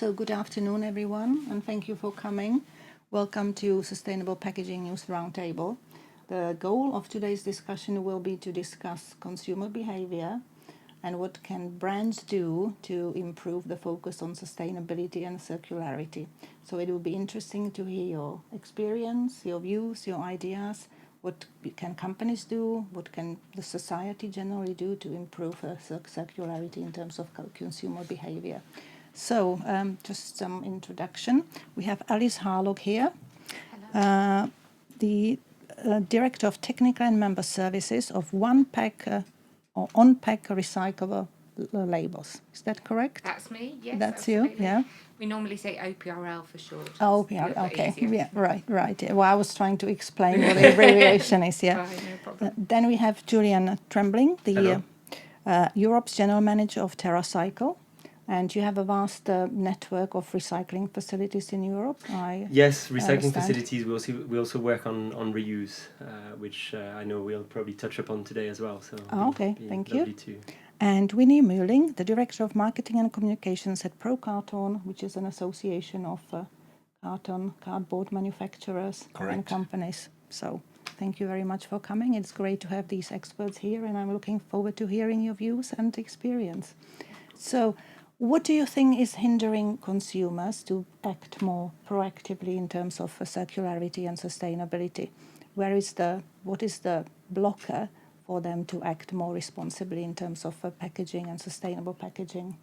So good afternoon, everyone, and thank you for coming. Welcome to Sustainable Packaging News Roundtable. The goal of today's discussion will be to discuss consumer behavior and what can brands do to improve the focus on sustainability and circularity. So it will be interesting to hear your experience, your views, your ideas. What can companies do? What can the society generally do to improve circularity in terms of consumer behavior? So just some introduction. We have Alice Harlock here, the Director of Technical and Member Services of or on-pack recyclable labels. Is that correct? That's me, yes. That's absolutely. you, yeah. We normally say OPRL for short. Oh, OPRL, okay. Yeah, right. Yeah. Well, I was trying to explain what the abbreviation is, yeah. Right, no problem. Then we have Julien Tremblin, the Europe's General Manager of TerraCycle. And you have a vast network of recycling facilities in Europe. Yes, recycling facilities. We also work on reuse, which I know we'll probably touch upon today as well. So okay, thank you. And Winnie Muehling, the Director of Marketing and Communications at ProCarton, which is an association of cardboard manufacturers and companies. So thank you very much for coming. It's great to have these experts here, and I'm looking forward to hearing your views and experience. So what do you think is hindering consumers to act more proactively in terms of circularity and sustainability? What is the blocker for them to act more responsibly in terms of packaging and sustainable packaging,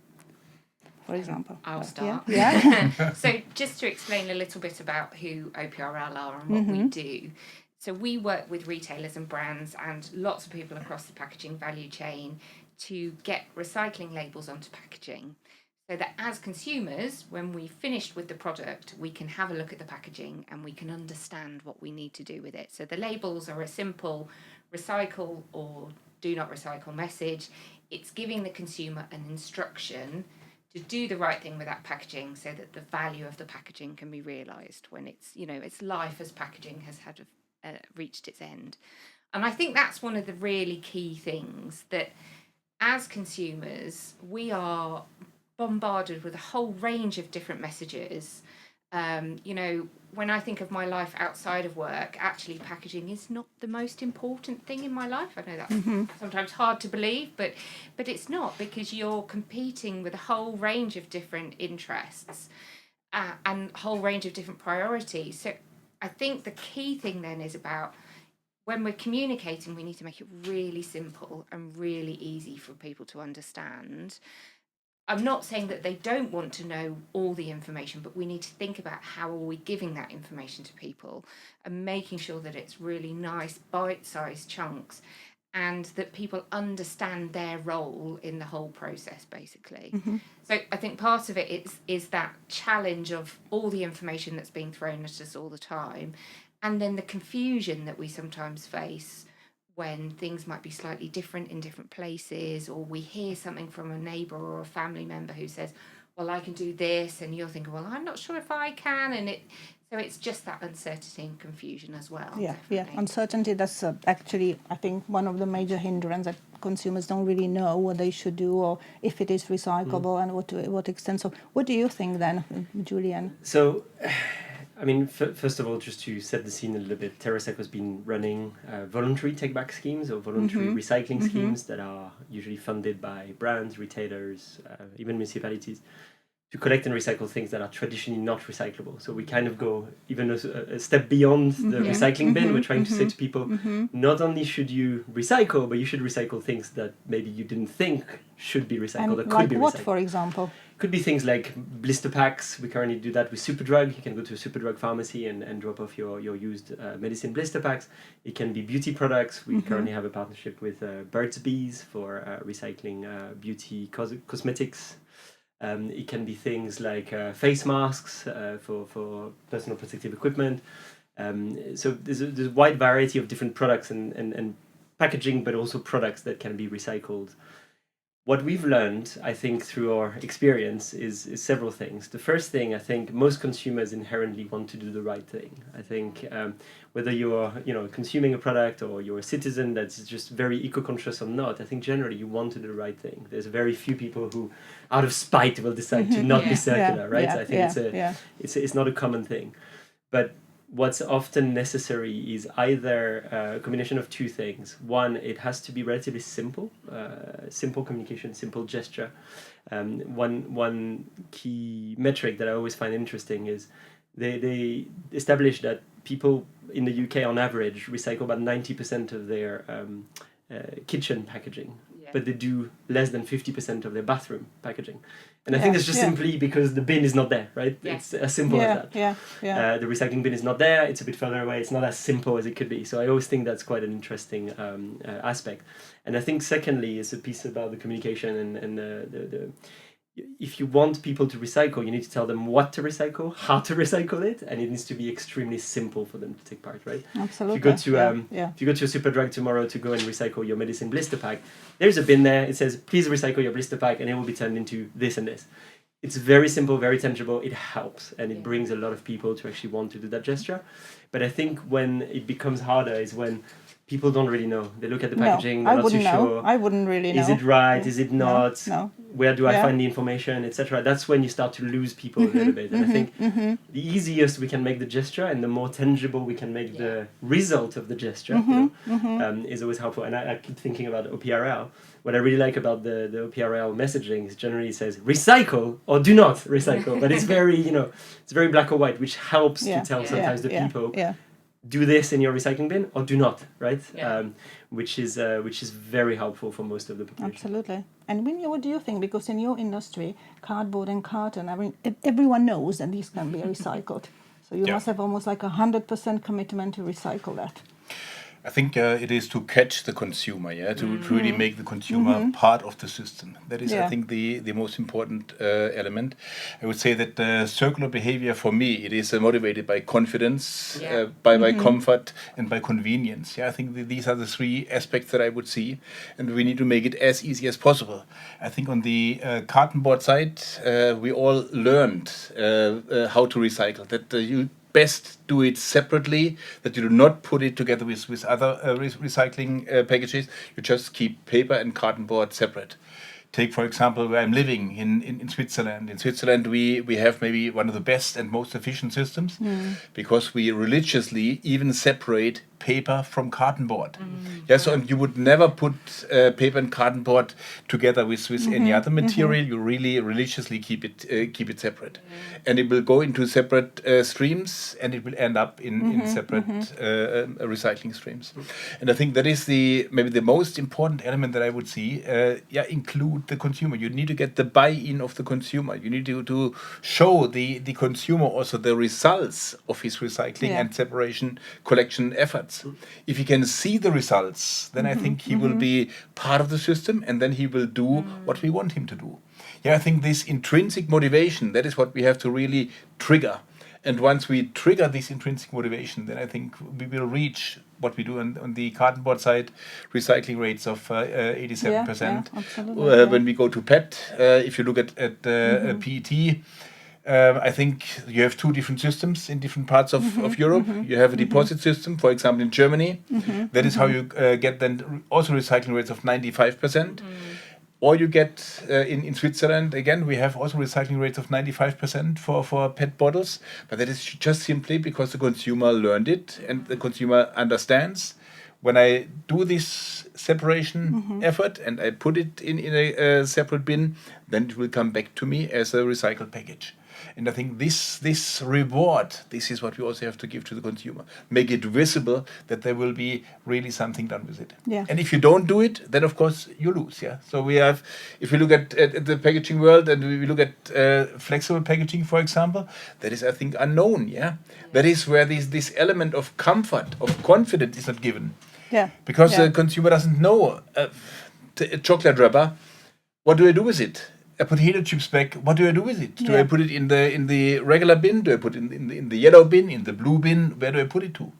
for example? I'll start. Yeah. So just to explain a little bit about who OPRL are and what we do. So we work with retailers and brands and lots of people across the packaging value chain to get recycling labels onto packaging, so that as consumers, when we've finished with the product, we can have a look at the packaging and we can understand what we need to do with it. So the labels are a simple recycle or do not recycle message. It's giving the consumer an instruction to do the right thing with that packaging so that the value of the packaging can be realised when its life as packaging has reached its end. And I think that's one of the really key things, that as consumers, we are bombarded with a whole range of different messages. When I think of my life outside of work, actually packaging is not the most important thing in my life. I know that's sometimes hard to believe, but it's not, because you're competing with a whole range of different interests and a whole range of different priorities. So I think the key thing then is about, when we're communicating, we need to make it really simple and really easy for people to understand. I'm not saying that they don't want to know all the information, but we need to think about how are we giving that information to people and making sure that it's really nice, bite-sized chunks, and that people understand their role in the whole process, basically. So I think part of it is that challenge of all the information that's being thrown at us all the time, and then the confusion that we sometimes face when things might be slightly different in different places, or we hear something from a neighbour or a family member who says, well, I can do this, and you're thinking, well, I'm not sure if I can, so it's just that uncertainty and confusion as well. Yeah, uncertainty, that's actually, I think, one of the major hindrances, that consumers don't really know what they should do or if it is recyclable and to what extent. So what do you think then, Julien? So, I mean, first of all, just to set the scene a little bit, TerraCycle has been running voluntary take-back schemes or voluntary recycling schemes that are usually funded by brands, retailers, even municipalities, to collect and recycle things that are traditionally not recyclable. So we kind of go even a step beyond the recycling bin. We're trying to say to people, not only should you recycle, but you should recycle things that maybe you didn't think should be recycled, and that like could be recycled. What, for example? Could be things like blister packs. We currently do that with Superdrug. You can go to a Superdrug pharmacy and drop off your used medicine blister packs. It can be beauty products. We currently have a partnership with Burt's Bees for recycling beauty cosmetics. It can be things like face masks for personal protective equipment. So there's a wide variety of different products and packaging, but also products that can be recycled. what we've learned, I think, through our experience is several things. The first thing, I think, most consumers inherently want to do the right thing. I think whether you're consuming a product or you're a citizen that's just very eco-conscious or not, I think generally you want to do the right thing. There's very few people who, out of spite, will decide to not be circular, right? I think it's not a common thing. But what's often necessary is either a combination of two things. One, it has to be relatively simple, simple communication, simple gesture. One key metric that I always find interesting is they establish that people in the UK on average recycle about 90% of their kitchen packaging, but they do less than 50% of their bathroom packaging. And I think it's just simply because the bin is not there, right? Yeah. It's as simple as that. The recycling bin is not there, it's a bit further away, it's not as simple as it could be. So I always think that's quite an interesting aspect. And I think secondly is a piece about the communication and the if you want people to recycle, you need to tell them what to recycle, how to recycle it, and it needs to be extremely simple for them to take part, right? Absolutely. If you go to a Superdrug tomorrow to go and recycle your medicine blister pack, there's a bin there. It says, please recycle your blister pack, and it will be turned into this and this. It's very simple, very tangible. It helps, and it brings a lot of people to actually want to do that gesture. But I think when it becomes harder is when people don't really know. They look at the packaging, they're not too sure. I wouldn't really know. Is it right? Is it not? No. Where do I find the information, etc.? That's when you start to lose people a little bit. And I think the easiest we can make the gesture and the more tangible we can make the result of the gesture is always helpful. And I keep thinking about OPRL. What I really like about the OPRL messaging is generally it says recycle or do not recycle. But it's very, it's very black or white, which helps to tell sometimes the people do this in your recycling bin or do not, right? Which is very helpful for most of the population. Absolutely. And Winnie, what do you think? Because in your industry, cardboard and carton, I mean, everyone knows that these can be recycled. So you must have almost like 100% commitment to recycle that. I think it is to catch the consumer, to really make the consumer part of the system. That is, I think, the most important element. I would say that circular behavior, for me, it is motivated by confidence, by comfort, and by convenience. I think these are the three aspects that I would see, and we need to make it as easy as possible. I think on the carton board side, we all learned how to recycle, that you best do it separately, that you do not put it together with other recycling packages. You just keep paper and carton board separate. Take, for example, where I'm living in Switzerland. In Switzerland, we have maybe one of the best and most efficient systems because we religiously even separate paper from carton board. So you would never put paper and carton board together with any other material. You really religiously keep it separate, and it will go into separate streams, and it will end up in separate recycling streams. And I think that is maybe the most important element that I would see. Include the consumer. You need to get the buy-in of the consumer. You need to show the consumer also the results of his recycling and separation collection efforts. If he can see the results, then I think he will be part of the system, and then he will do what we want him to do. I think this intrinsic motivation, that is what we have to really trigger. And once we trigger this intrinsic motivation, then I think we will reach what we do on the carton board side, recycling rates of 87%. When we go to PET, if you look at PET, I think you have two different systems in different parts of Europe. You have a deposit system, for example, in Germany. That is how you get then also recycling rates of 95%. Or you get in Switzerland, again, we have also recycling rates of 95% for PET bottles. But that is just simply because the consumer learned it and the consumer understands. When I do this separation effort and I put it in a separate bin, then it will come back to me as a recycled package. And I think this reward, this is what we also have to give to the consumer. Make it visible that there will be really something done with it. And if you don't do it, then of course you lose. So we have, if we look at the packaging world and we look at flexible packaging, for example, that is, I think, unknown. That is where this element of comfort, of confidence is not given. Because the consumer doesn't know a chocolate wrapper. What do I do with it? A potato chips bag, what do I do with it? Do I put it in the regular bin? Do I put it in the yellow bin, in the blue bin? Where do I put it to?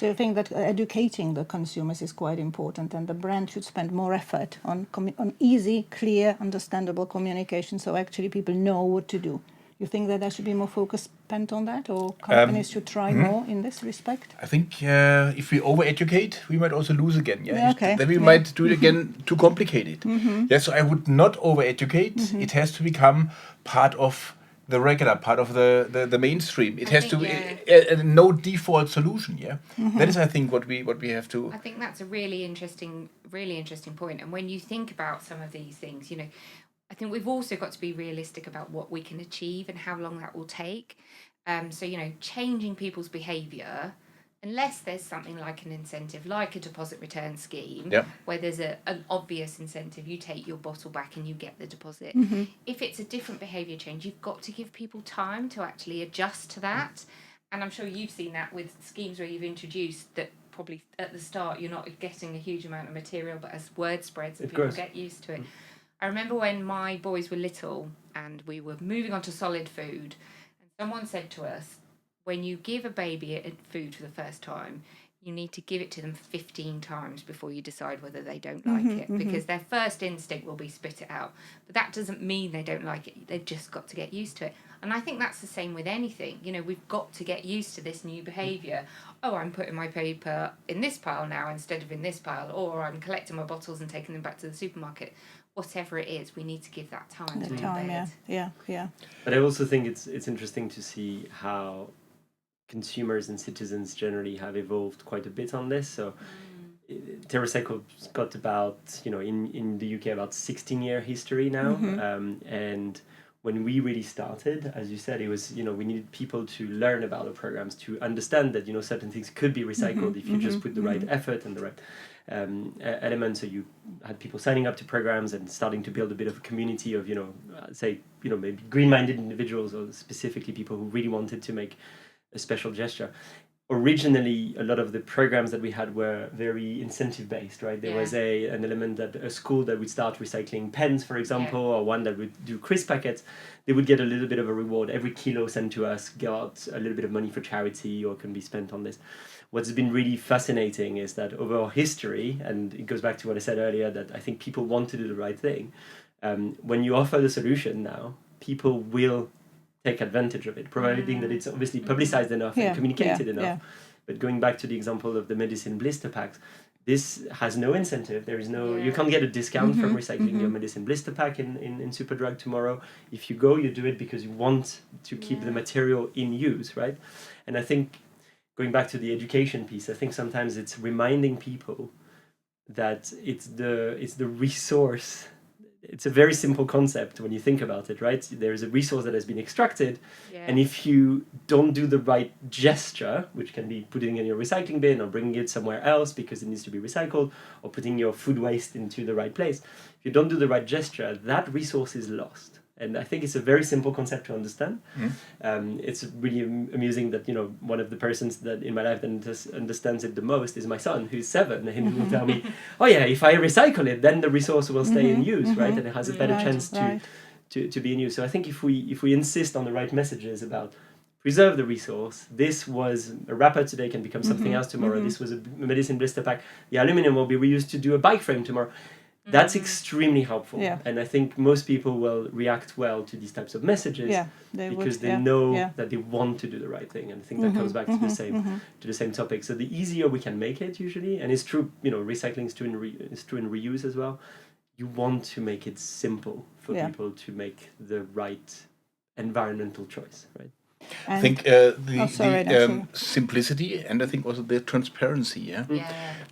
So I think that educating the consumers is quite important, and the brand should spend more effort on easy, clear, understandable communication, so actually people know what to do. You think that there should be more focus spent on that, or companies should try more in this respect? I think if we over-educate, we might also lose again. Yeah, Okay. Then we might do it again too complicated. Yeah, so I would not over-educate. It has to become part of the regular, part of the mainstream. It has to be no default solution. Yeah, that is, I think, what we have to. I think that's a really interesting point. And when you think about some of these things, I think we've also got to be realistic about what we can achieve and how long that will take. So, changing people's behaviour, unless there's something like an incentive, like a deposit return scheme, where there's an obvious incentive, you take your bottle back and you get the deposit. If it's a different behaviour change, you've got to give people time to actually adjust to that. And I'm sure you've seen that with schemes where you've introduced that probably at the start you're not getting a huge amount of material, but as word spreads and people get used to it. I remember when my boys were little and we were moving on to solid food, and someone said to us, when you give a baby food for the first time, you need to give it to them 15 times before you decide whether they don't like it, because their first instinct will be spit it out. But that doesn't mean they don't like it. They've just got to get used to it. And I think that's the same with anything. We've got to get used to this new behaviour. Oh, I'm putting my paper in this pile now instead of in this pile, or I'm collecting my bottles and taking them back to the supermarket. Whatever it is, we need to give that time to embed. Yeah. But I also think it's interesting to see how consumers and citizens generally have evolved quite a bit on this. So TerraCycle's got about, in the UK, about 16-year history now. And when we really started, as you said, it was, we needed people to learn about the programs, to understand that, certain things could be recycled if you just put the right effort and the right elements. So you had people signing up to programs and starting to build a bit of a community of, maybe green-minded individuals, or specifically people who really wanted to make a special gesture. Originally, a lot of the programs that we had were very incentive-based, right? There was an element that a school that would start recycling pens, for example, or one that would do crisp packets, they would get a little bit of a reward. Every kilo sent to us got a little bit of money for charity or can be spent on this. What's been really fascinating is that over our history, and it goes back to what I said earlier, that I think people want to do the right thing. When you offer the solution now, people will take advantage of it, providing that it's obviously publicized enough and communicated enough. But going back to the example of the medicine blister packs, this has no incentive. There is no, you can't get a discount from recycling your medicine blister pack in Superdrug tomorrow. If you go, you do it because you want to keep the material in use, right? And I think, going back to the education piece, I think sometimes it's reminding people that it's the resource. It's a very simple concept when you think about it, right? There is a resource that has been extracted, and if you don't do the right gesture, which can be putting it in your recycling bin or bringing it somewhere else because it needs to be recycled, or putting your food waste into the right place, if you don't do the right gesture, that resource is lost. And I think it's a very simple concept to understand. It's really amusing that, one of the persons that in my life that understands it the most is my son, who's 7, and he will tell me, oh yeah, if I recycle it, then the resource will stay in use, right? And it has a better chance to be in use. So I think if we insist on the right messages about preserve the resource, this was a wrapper today can become something else tomorrow. This was a medicine blister pack. The aluminum will be reused to do a bike frame tomorrow. That's extremely helpful, and I think most people will react well to these types of messages because they know that they want to do the right thing, and I think that comes back to the same topic. So the easier we can make it, usually, and it's true, recycling is true in reuse as well. You want to make it simple for people to make the right environmental choice, right? I think the simplicity, and I think also the transparency,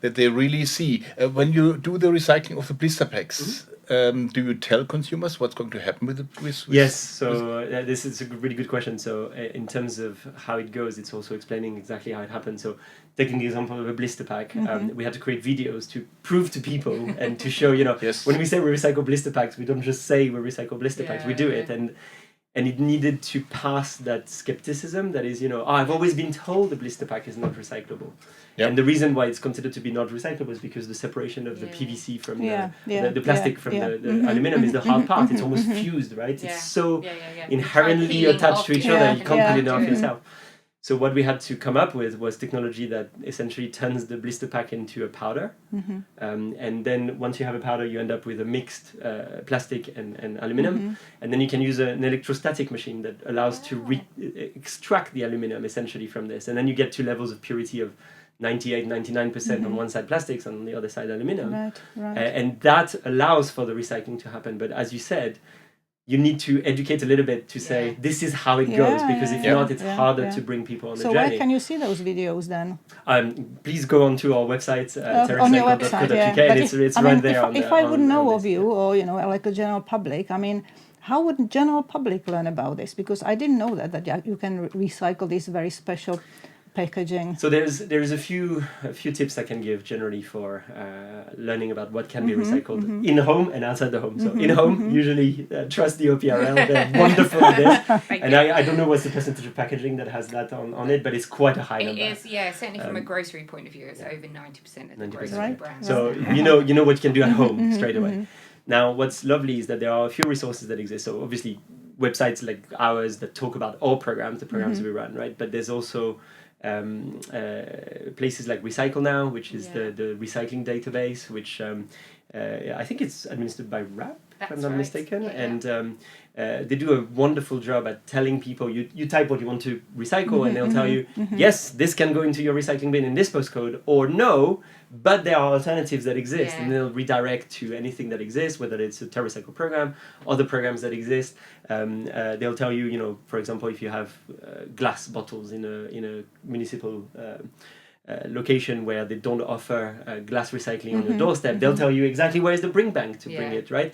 that they really see. When you do the recycling of the blister packs, do you tell consumers what's going to happen with Yes, so this is a really good question. So in terms of how it goes, it's also explaining exactly how it happens. So taking the example of a blister pack, we had to create videos to prove to people and to show, when we say we recycle blister packs, we don't just say we recycle blister packs, we do it. And it needed to pass that skepticism that is, I've always been told the blister pack is not recyclable. And the reason why it's considered to be not recyclable is because the separation of the PVC from the plastic from the aluminum is the hard part. It's almost fused, right? It's so inherently attached to each other, you can't put it off yourself. So what we had to come up with was technology that essentially turns the blister pack into a powder. And then once you have a powder, you end up with a mixed plastic and aluminum. And then you can use an electrostatic machine that allows to extract the aluminum essentially from this. And then you get to levels of purity of 98, 99% on one side plastics, and on the other side aluminum. And that allows for the recycling to happen. But as you said, you need to educate a little bit to say this is how it goes, because if not, it's harder to bring people on the journey. So where can you see those videos then? Please go onto our website, on your website, it's right there. If I wouldn't know of you, or like a general public, I mean, how would the general public learn about this? Because I didn't know that you can recycle this very special packaging. So there's a few tips I can give generally for learning about what can be recycled in home and outside the home. So in home, usually trust the OPRL. They're wonderful at this. And I don't know what's the percentage of packaging that has that on it, but it's quite a high number. It is, certainly from a grocery point of view, it's over 90% of the grocery brands. So you know what you can do at home straight away. Now, what's lovely is that there are a few resources that exist. So obviously, websites like ours that talk about all programs, the programs we run, right? But there's also places like Recycle Now, which is the recycling database, which I think it's administered by RAP, if I'm not mistaken. And they do a wonderful job at telling people, you type what you want to recycle, and they'll tell you, yes, this can go into your recycling bin in this postcode, or no, but there are alternatives that exist, and they'll redirect to anything that exists, whether it's a TerraCycle program, other programs that exist. They'll tell you, for example, if you have glass bottles in a municipal location where they don't offer glass recycling on your doorstep, they'll tell you exactly where is the bring bank to bring it, right?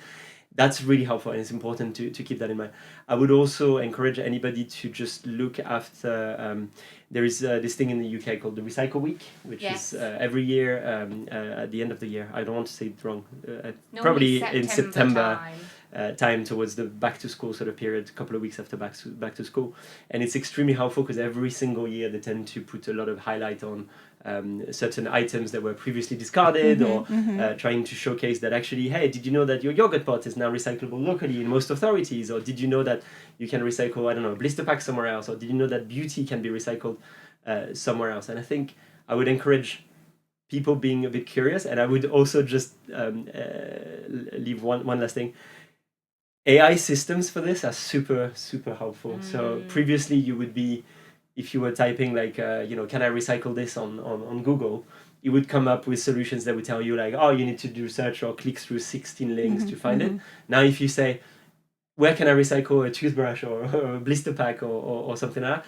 That's really helpful, and it's important to keep that in mind. I would also encourage anybody to just look after, there is this thing in the UK called the Recycle Week, which is every year at the end of the year. I don't want to say it wrong. Probably in September time towards the back to school sort of period, a couple of weeks after back to school. And it's extremely helpful because every single year they tend to put a lot of highlight on certain items that were previously discarded, or trying to showcase that actually, hey, did you know that your yogurt pot is now recyclable locally in most authorities? Or did you know that you can recycle, I don't know, a blister pack somewhere else? Or did you know that beauty can be recycled somewhere else? And I think I would encourage people being a bit curious, and I would also just leave one last thing. AI systems for this are super, super helpful. So previously you would be, if you were typing like, can I recycle this on Google, you would come up with solutions that would tell you like, oh, you need to do search or click through 16 links to find it. Now, if you say, where can I recycle a toothbrush or a blister pack or something like that,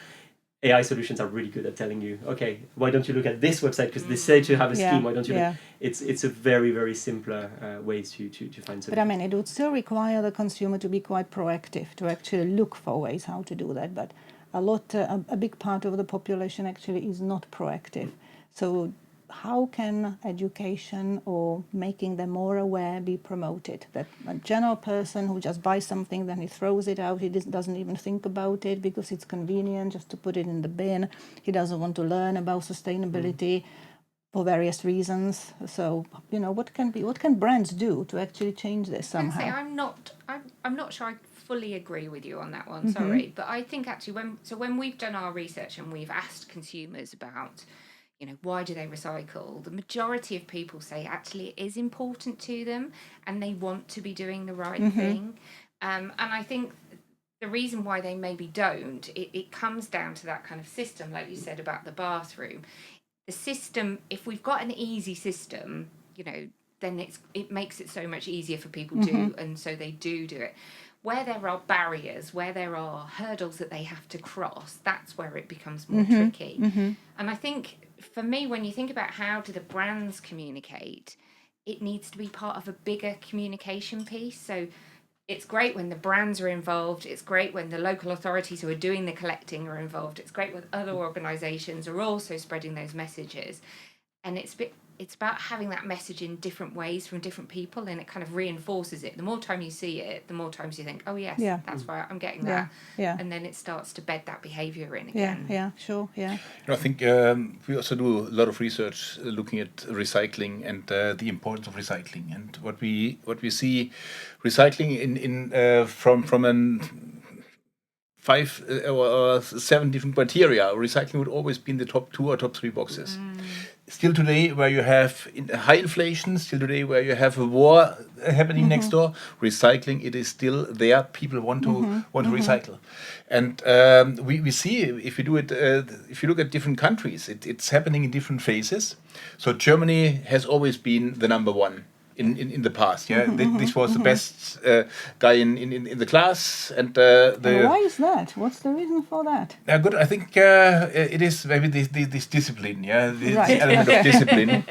AI solutions are really good at telling you, okay, why don't you look at this website? Because they say to have a scheme, why don't you look? It's a very, very simpler way to find solutions. But I mean, it would still require the consumer to be quite proactive, to actually look for ways how to do that. But a big part of the population actually is not proactive. So how can education or making them more aware be promoted? That a general person who just buys something, then he throws it out, he doesn't even think about it because it's convenient just to put it in the bin. He doesn't want to learn about sustainability for various reasons. So, what can brands do to actually change this somehow? I'm not sure I fully agree with you on that one, sorry. But I think actually when we've done our research and we've asked consumers about why do they recycle? The majority of people say actually it is important to them and they want to be doing the right thing. And I think the reason why they maybe don't, it comes down to that kind of system, like you said about the bathroom. The system, if we've got an easy system, then it makes it so much easier for people to, and so they do it. Where there are barriers, where there are hurdles that they have to cross, that's where it becomes more tricky. And I think, for me, when you think about how do the brands communicate, it needs to be part of a bigger communication piece. So it's great when the brands are involved. It's great when the local authorities who are doing the collecting are involved. It's great when other organisations are also spreading those messages. And it's about having that message in different ways from different people, and it kind of reinforces it. The more time you see it, the more times you think, oh yes, that's right, I'm getting that. And then it starts to bed that behaviour in again. Sure. I think we also do a lot of research looking at recycling and the importance of recycling, and what we see recycling in from an 5 or 7 different criteria, recycling would always be in the top 2 or top 3 boxes. Still today, where you have high inflation, still today, where you have a war happening next door, recycling, it is still there. People want to recycle, and we see if you do it. If you look at different countries, it's happening in different phases. So Germany has always been the number one in the past. Yeah, this was the best guy in the class, and and why is that? What's the reason for that? Good. I think it is maybe this discipline. Yeah, the element of discipline,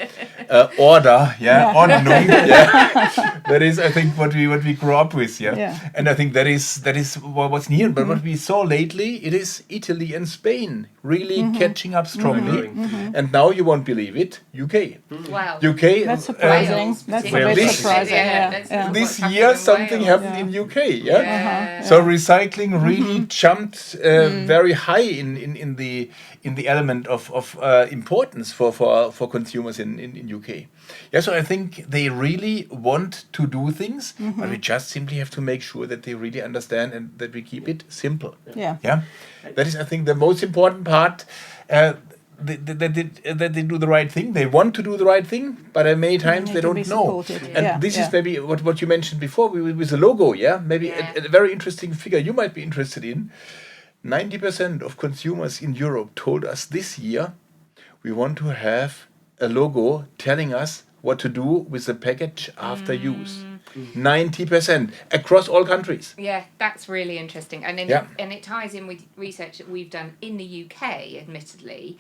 order. Yeah, Ordnung. Yeah, that is I think what we grew up with. Yeah, and I think that is what's near. But what we saw lately, it is Italy and Spain really catching up strongly, and now you won't believe it, UK. Wow, UK. That's surprising. That's a bit surprising. This year something happened in UK. Yeah. So recycling really jumped very high in the element of importance for consumers in UK. Yeah, so I think they really want to do things, but we just simply have to make sure that they really understand and that we keep it simple. Yeah. That is, I think, the most important part. That they do the right thing. They want to do the right thing, but many times they don't know. And this is maybe what you mentioned before with the logo. Yeah, maybe a very interesting figure you might be interested in. 90% of consumers in Europe told us this year we want to have a logo telling us what to do with the package after use. 90% across all countries. Yeah, that's really interesting, and it ties in with research that we've done in the UK, admittedly,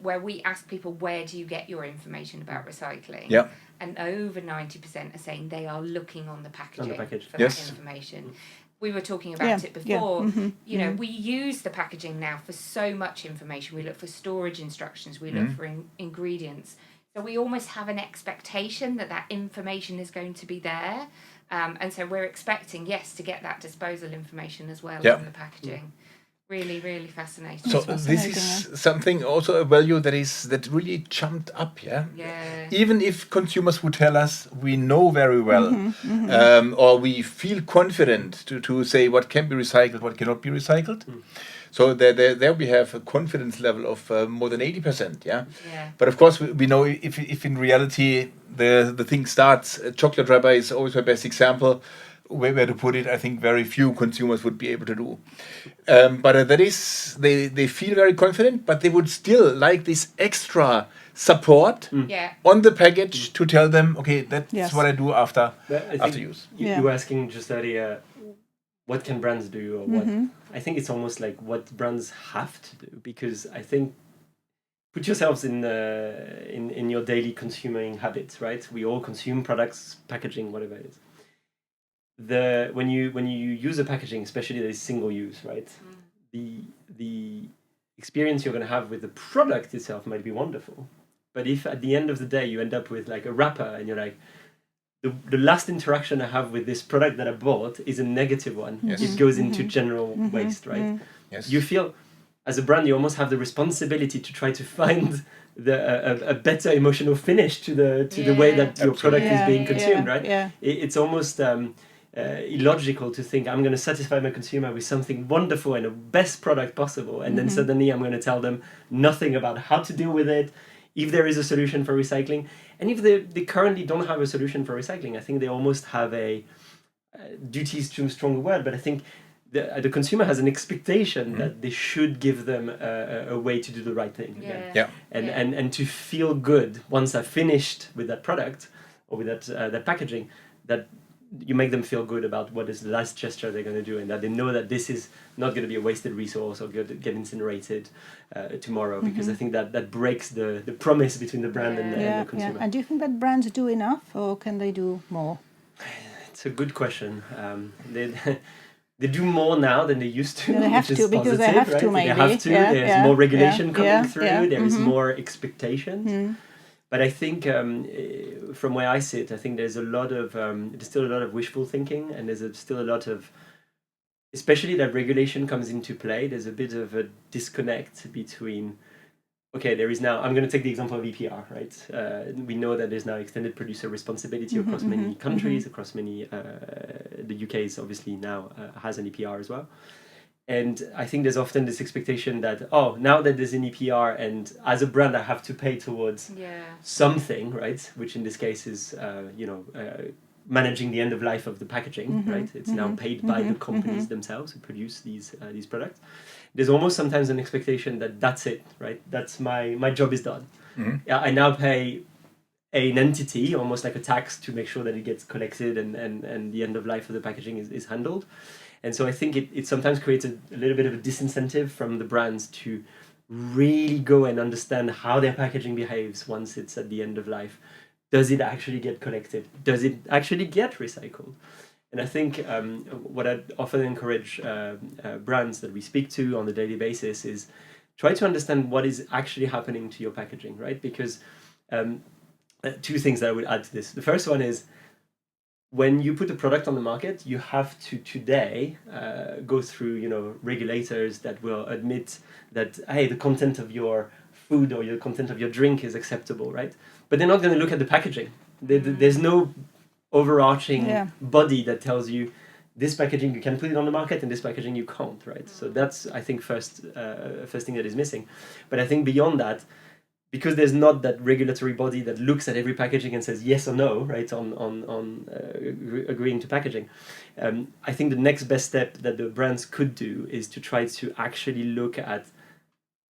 where we ask people, where do you get your information about recycling? Yeah. And over 90% are saying they are looking on the packaging for Yes. that information. We were talking about it before. You know, we use the packaging now for so much information. We look for storage instructions. We look for ingredients. So we almost have an expectation that information is going to be there. And so we're expecting, to get that disposal information as well in the packaging. Really, really fascinating. So this is something, also a value that really jumped up, yeah? Even if consumers would tell us we know very well, or we feel confident to say what can be recycled, what cannot be recycled. So there we have a confidence level of more than 80%, yeah? But of course we know if in reality the thing starts, chocolate wrapper is always my best example. Where to put it, I think very few consumers would be able to do. But that is, they feel very confident, but they would still like this extra support on the package to tell them, okay, that's what I do after use. You were asking just earlier, what can brands do, or what? I think it's almost like what brands have to do, because I think put yourselves in your daily consuming habits, right? We all consume products, packaging, whatever it is. When you use a packaging, especially that is single use, right? The experience you're going to have with the product itself might be wonderful, but if at the end of the day you end up with like a wrapper and you're like, the last interaction I have with this product that I bought is a negative one. It goes into general waste, right? You feel as a brand you almost have the responsibility to try to find a better emotional finish to the way that your product is being consumed, right? It's almost illogical to think I'm going to satisfy my consumer with something wonderful and the best product possible, and then suddenly I'm going to tell them nothing about how to deal with it, if there is a solution for recycling. And if they currently don't have a solution for recycling, I think they almost have a duty is too strong a word, but I think the consumer has an expectation that they should give them a way to do the right thing again. And to feel good once I've finished with that product or with that packaging, that you make them feel good about what is the last gesture they're going to do, and that they know that this is not going to be a wasted resource or going to get incinerated tomorrow, because I think that breaks the promise between the brand and the consumer. And do you think that brands do enough, or can they do more? It's a good question. They do more now than they used to. They have to, because they have to, maybe. They have to. There's more regulation coming through. There is more expectations. But I think from where I sit, I think there's still a lot of wishful thinking, and there's still a lot of, especially that regulation comes into play. There's a bit of a disconnect between, okay, there is now, I'm going to take the example of EPR, right? We know that there's now extended producer responsibility across many countries, across many, the UK is obviously now has an EPR as well. And I think there's often this expectation that, oh, now that there's an EPR and as a brand I have to pay towards something, right? Which in this case is, managing the end of life of the packaging, right? It's now paid by the companies themselves who produce these products. There's almost sometimes an expectation that that's it, right? That's my job is done. I now pay an entity, almost like a tax, to make sure that it gets collected and the end of life of the packaging is handled. And so I think it sometimes creates a little bit of a disincentive from the brands to really go and understand how their packaging behaves once it's at the end of life. Does it actually get collected? Does it actually get recycled? And I think what I often encourage brands that we speak to on a daily basis is try to understand what is actually happening to your packaging, right? Because two things that I would add to this. The first one is, when you put a product on the market, you have to today go through, regulators that will admit that, hey, the content of your food or your content of your drink is acceptable, right? But they're not going to look at the packaging. There's no overarching body that tells you this packaging you can put it on the market and this packaging you can't, right? So that's, I think, first thing that is missing. But I think beyond that, because there's not that regulatory body that looks at every packaging and says yes or no, right, on agreeing to packaging, I think the next best step that the brands could do is to try to actually look at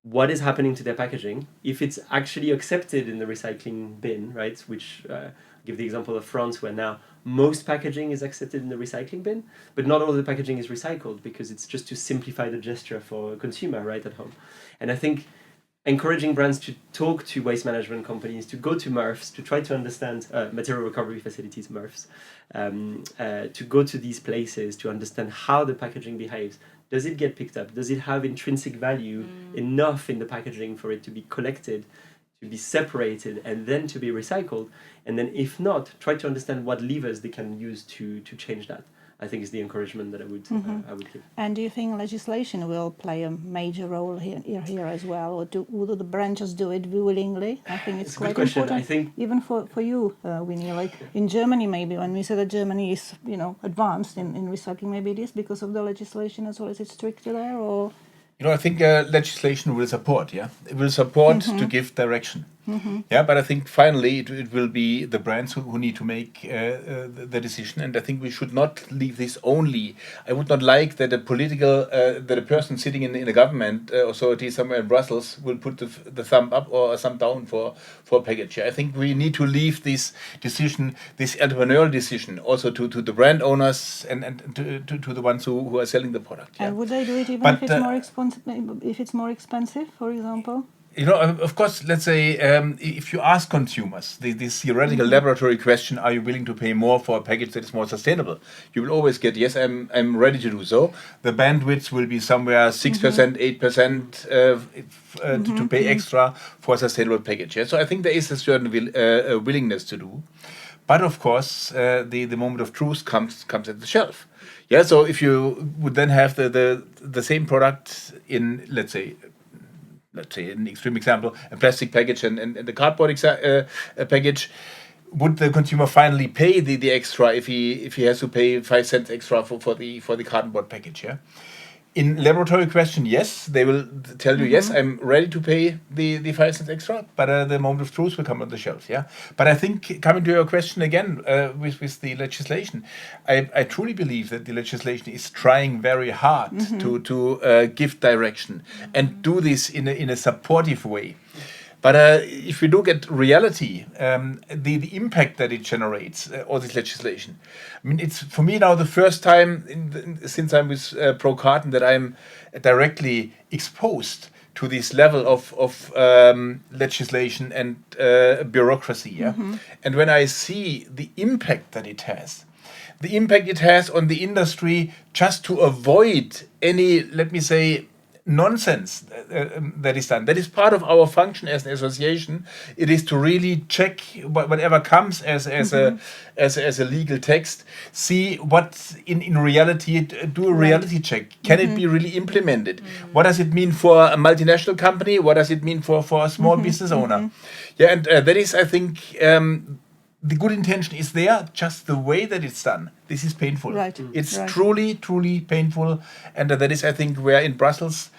what is happening to their packaging, if it's actually accepted in the recycling bin, right, which give the example of France, where now most packaging is accepted in the recycling bin, but not all the packaging is recycled because it's just to simplify the gesture for a consumer right at home. And I think encouraging brands to talk to waste management companies, to go to MRFs, to try to understand material recovery facilities, MRFs, to go to these places to understand how the packaging behaves. Does it get picked up? Does it have intrinsic value enough in the packaging for it to be collected, to be separated, and then to be recycled? And then if not, try to understand what levers they can use to change that. I think is the encouragement that I would give. And do you think legislation will play a major role here as well, or will the brands just do it willingly? I think it's quite important. I think even for you, Winnie, like in Germany, maybe when we say that Germany is advanced in recycling, maybe it is because of the legislation as well. Is it stricter there, or? I think legislation will support, It will support to give direction. But I think finally it will be the brands who need to make the decision. And I think we should not leave this only. I would not like that that a person sitting in a government authority somewhere in Brussels will put the thumb up or a thumb down for a package. I think we need to leave this decision, this entrepreneurial decision, also to the brand owners and to the ones who are selling the product. And would they do it even if it's more expensive? If it's more expensive, for example? Of course, let's say if you ask consumers this theoretical laboratory question, are you willing to pay more for a package that is more sustainable? You will always get, yes, I'm ready to do so. The bandwidth will be somewhere 6%, 8% to pay extra for a sustainable package. So I think there is a certain willingness to do. But of course, the moment of truth comes at the shelf. So if you would then have the same product in, let's say an extreme example, a plastic package and the cardboard package, would the consumer finally pay the extra if he has to pay 5 cents extra for the cardboard package? In laboratory question, yes, they will tell you, yes, I'm ready to pay the 5 cents extra, but the moment of truth will come on the shelf. But I think, coming to your question again, with the legislation, I truly believe that the legislation is trying very hard to give direction and do this in a supportive way. But if we look at reality, the impact that it generates, all this legislation, I mean, it's for me now the first time since I'm with ProCarton that I'm directly exposed to this level of legislation and bureaucracy. And when I see the impact that it has, on the industry just to avoid any, let me say, nonsense that is done. That is part of our function as an association. It is to really check whatever comes as a legal text, see what in reality, do a reality check. Can it be really implemented? What does it mean for a multinational company? What does it mean for a small business owner? And that is, I think, the good intention is there, just the way that it's done, this is painful. Right. It's Right. truly, truly painful. And that is, I think, where in Brussels,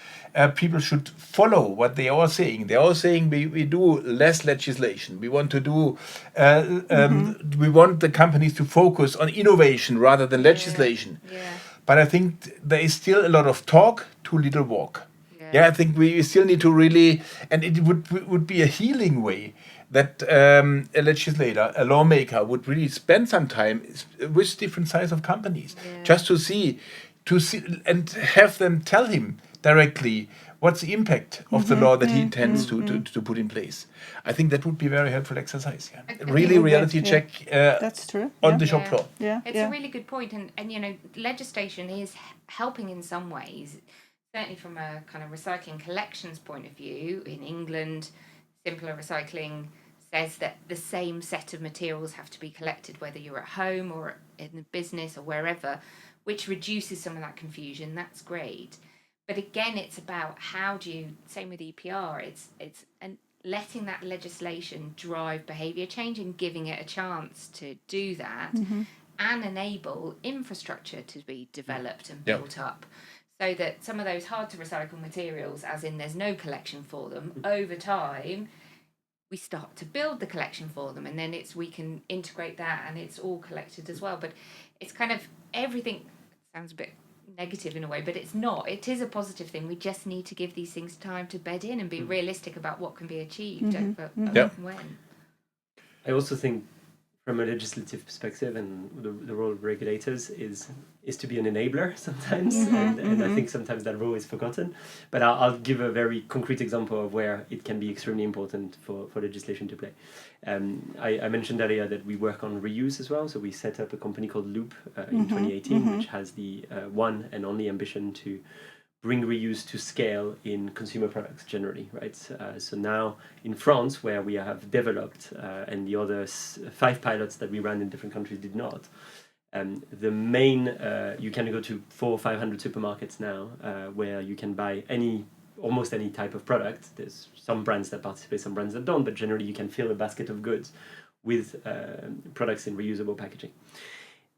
people should follow what they are saying. They are saying we do less legislation. We want to do, we want the companies to focus on innovation rather than legislation. Yeah. But I think there is still a lot of talk, too little walk. Yeah, I think we still need to really, and it would be a healing way that a legislator, a lawmaker would really spend some time with different size of companies, just to see, and have them tell him directly what's the impact of the law that he intends to put in place. I think that would be a very helpful exercise. Yeah. Really reality check That's true. on the shop floor. Yeah. It's a really good point, and you know, legislation is helping in some ways. Certainly from a kind of recycling collections point of view, in England, simpler recycling says that the same set of materials have to be collected whether you're at home or in a business or wherever, which reduces some of that confusion. That's great. But again, it's about how do you, same with EPR, it's letting that legislation drive behaviour change and giving it a chance to do that and enable infrastructure to be developed and built up. So that some of those hard to recycle materials, as in there's no collection for them, over time we start to build the collection for them, and then we can integrate that and it's all collected as well. But it's kind of everything sounds a bit negative in a way, but it's not. It is a positive thing. We just need to give these things time to bed in and be realistic about what can be achieved over when. I also think from a legislative perspective, and the role of regulators is to be an enabler sometimes, and I think sometimes that role is forgotten. But I'll give a very concrete example of where it can be extremely important for legislation to play. I mentioned earlier that we work on reuse as well, so we set up a company called Loop in 2018, which has the one and only ambition to bring reuse to scale in consumer products generally, right? So now in France, where we have developed, and the other 5 pilots that we ran in different countries did not, the main, you can go to 400 or 500 supermarkets now, where you can buy almost any type of product. There's some brands that participate, some brands that don't, but generally you can fill a basket of goods with products in reusable packaging.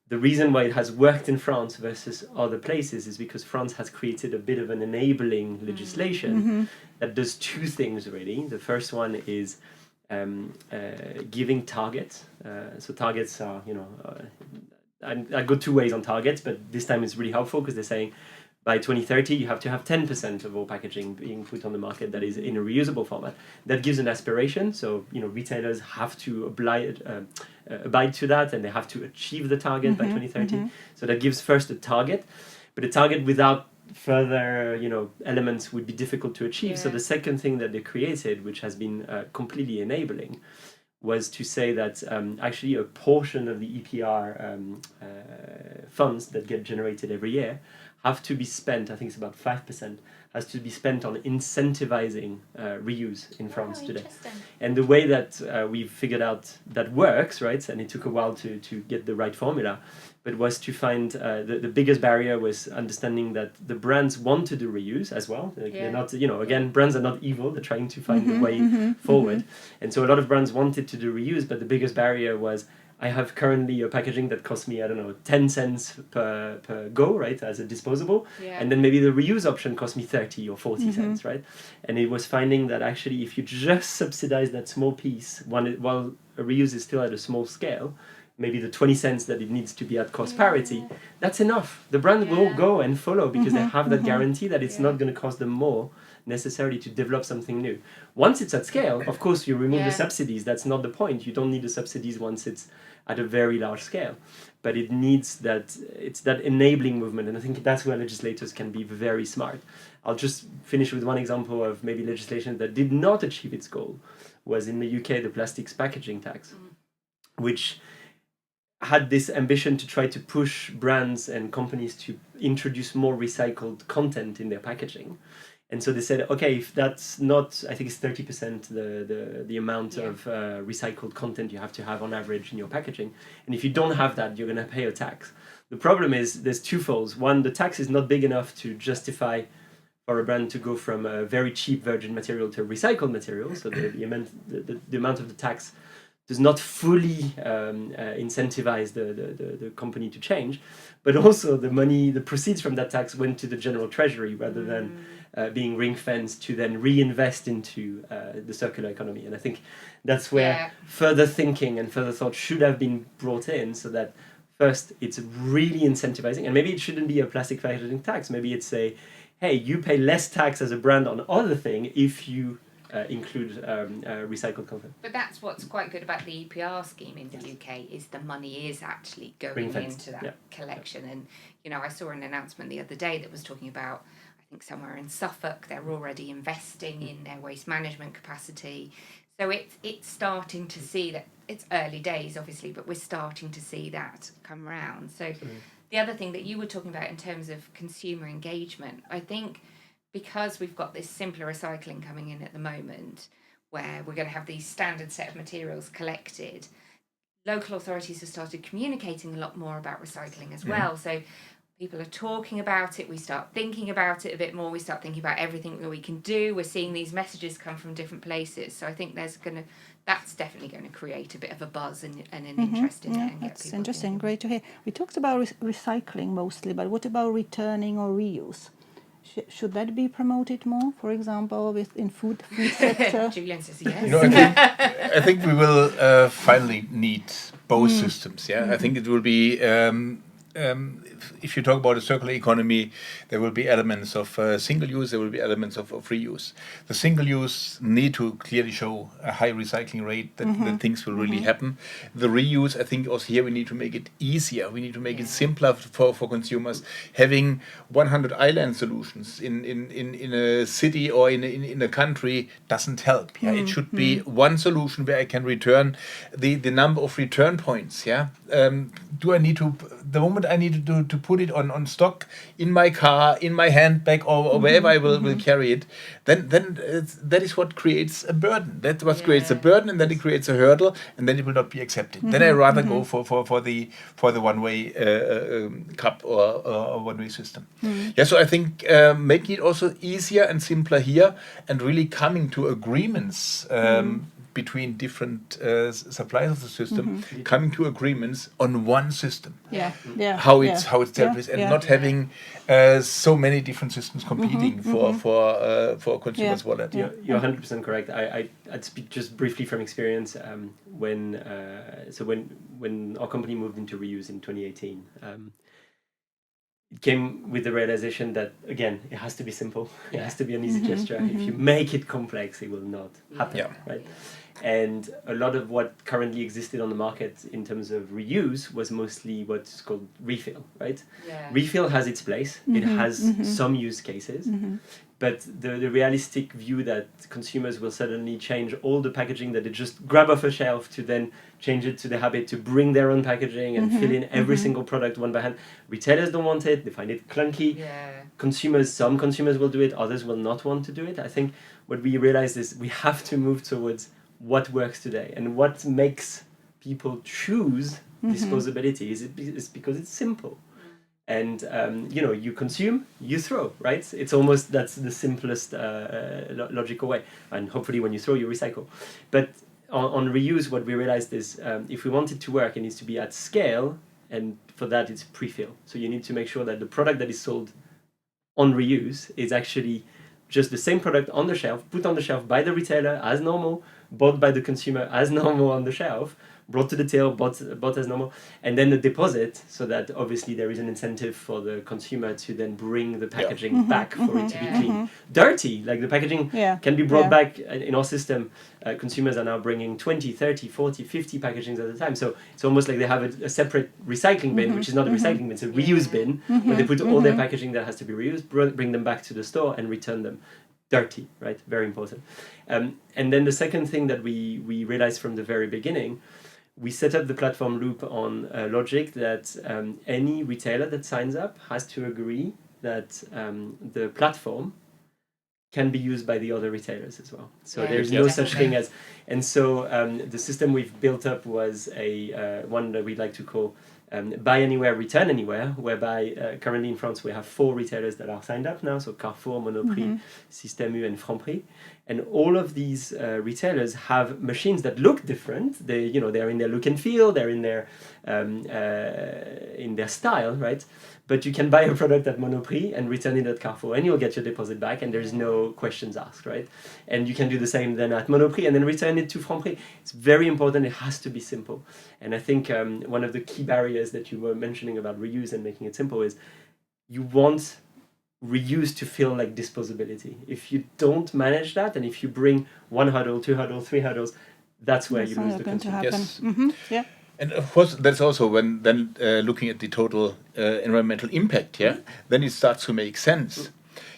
The reason why it has worked in France versus other places is because France has created a bit of an enabling legislation that does 2 things really. The first one is giving targets. So targets are, I go 2 ways on targets, but this time it's really helpful because they're saying by 2030 you have to have 10% of all packaging being put on the market that is in a reusable format. That gives an aspiration, so retailers have to abide to that, and they have to achieve the target by 2030. So that gives first a target, but a target without further elements would be difficult to achieve. So the second thing that they created, which has been completely enabling, was to say that actually a portion of the EPR funds that get generated every year have to be spent, I think it's about 5%, has to be spent on incentivizing reuse in France today. And the way that we've figured out that works, right, and it took a while to get the right formula, but was to find the biggest barrier was understanding that the brands want to do reuse as well. They're not, again, brands are not evil, they're trying to find the way forward. And so a lot of brands wanted to do reuse, but the biggest barrier was, I have currently a packaging that costs me, 10 cents per go, right, as a disposable. Yeah. And then maybe the reuse option costs me 30 or 40 cents, right? And it was finding that actually if you just subsidize that small piece, while a reuse is still at a small scale, maybe the 20 cents that it needs to be at cost parity, that's enough. The brand will go and follow because they have that guarantee that it's not going to cost them more necessarily to develop something new. Once it's at scale, of course, you remove the subsidies. That's not the point. You don't need the subsidies once it's at a very large scale. But it needs it's that enabling movement. And I think that's where legislators can be very smart. I'll just finish with one example of maybe legislation that did not achieve its goal. Was in the UK, the plastics packaging tax, which had this ambition to try to push brands and companies to introduce more recycled content in their packaging. And so they said, okay, if that's not, I think it's 30% the amount of recycled content you have to have on average in your packaging. And if you don't have that, you're going to pay a tax. The problem is there's 2 folds. One, the tax is not big enough to justify for a brand to go from a very cheap virgin material to recycled material. So the amount of the tax does not fully incentivize the company to change, but also the proceeds from that tax went to the general treasury rather than being ring-fenced to then reinvest into the circular economy. And I think that's where further thinking and further thought should have been brought in, so that first it's really incentivizing, and maybe it shouldn't be a plastic packaging tax. Maybe it's hey, you pay less tax as a brand on other thing if you include recycled content. But that's what's quite good about the EPR scheme in the UK, is the money is actually going into that collection. And, you know, I saw an announcement the other day that was talking about, I think somewhere in Suffolk, they're already investing in their waste management capacity. So it's starting to see that. It's early days, obviously, but we're starting to see that come around. So the other thing that you were talking about in terms of consumer engagement, I think, because we've got this simpler recycling coming in at the moment, where we're going to have these standard set of materials collected, local authorities have started communicating a lot more about recycling as well. So people are talking about it, we start thinking about it a bit more, we start thinking about everything that we can do, we're seeing these messages come from different places. So I think that's definitely going to create a bit of a buzz and an interest in it. And that's interesting, great to hear. We talked about recycling mostly, but what about returning or reuse? Should that be promoted more, for example, in food sector? Julien says yes. You know, I think we will finally need both systems. Yeah, I think it will be. If you talk about a circular economy, there will be elements of single use, there will be elements of reuse. The single use need to clearly show a high recycling rate, that things will really happen. The reuse, I think also here we need to make it easier. We need to make it simpler for consumers. Having 100 island solutions in a city or in a country doesn't help. Yeah, it should be one solution where I can return the number of return points. Yeah, do I need to, the moment I need to put it on stock in my car, in my handbag, or wherever I will carry it, then that is what creates a burden. That's what creates a burden, and then it creates a hurdle, and then it will not be accepted. Then I rather go for the one-way cup or one-way system. Yeah, so I think making it also easier and simpler here, and really coming to agreements between different suppliers of the system, coming to agreements on one system. How it's dealt with, and not having so many different systems competing for consumers' wallet. You're 100% correct. I'd speak just briefly from experience. When our company moved into reuse in 2018, it came with the realization that, again, it has to be simple. It has to be an easy gesture. If you make it complex, it will not happen. Right? And a lot of what currently existed on the market in terms of reuse was mostly what's called refill, right? Refill has its place. It has some use cases. But the realistic view that consumers will suddenly change all the packaging that they just grab off a shelf to then change it to the habit to bring their own packaging and fill in every single product one by hand. Retailers don't want it. They find it clunky. Some consumers will do it. Others will not want to do it. I think what we realized is we have to move towards what works today, and what makes people choose disposability is because it's simple. And you consume, you throw, right? It's almost, that's the simplest logical way. And hopefully when you throw, you recycle. But on reuse, what we realized is if we want it to work, it needs to be at scale, and for that it's pre-fill. So you need to make sure that the product that is sold on reuse is actually just the same product on the shelf, put on the shelf by the retailer as normal, bought by the consumer as normal on the shelf, brought to the till, bought as normal, and then the deposit, so that obviously there is an incentive for the consumer to then bring the packaging back for it to be clean. Dirty, like the packaging can be brought back in our system. Consumers are now bringing 20, 30, 40, 50 packagings at a time. So it's almost like they have a separate recycling bin, which is not a recycling bin, it's a reuse bin, where they put all their packaging that has to be reused, bring them back to the store and return them. Dirty, right? Very important. And then the second thing that we realized from the very beginning, we set up the platform loop on logic that any retailer that signs up has to agree that the platform can be used by the other retailers as well. So there's no such thing as... And so the system we've built up was one that we like to call buy anywhere, return anywhere, whereby currently in France we have 4 retailers that are signed up now, so Carrefour, Monoprix, Système U and Franprix. And all of these retailers have machines that look different. They're in their look and feel, they're in their style, right? But you can buy a product at Monoprix and return it at Carrefour, and you'll get your deposit back, and there's no questions asked, right? And you can do the same then at Monoprix and then return it to Franprix. It's very important. It has to be simple. And I think one of the key barriers that you were mentioning about reuse and making it simple is you want reuse to feel like disposability. If you don't manage that, and if you bring 1 hurdle, 2 hurdles, 3 hurdles, that's where you lose the consumer. Yes. Yeah. And of course, that's also when then looking at the total environmental impact, then it starts to make sense.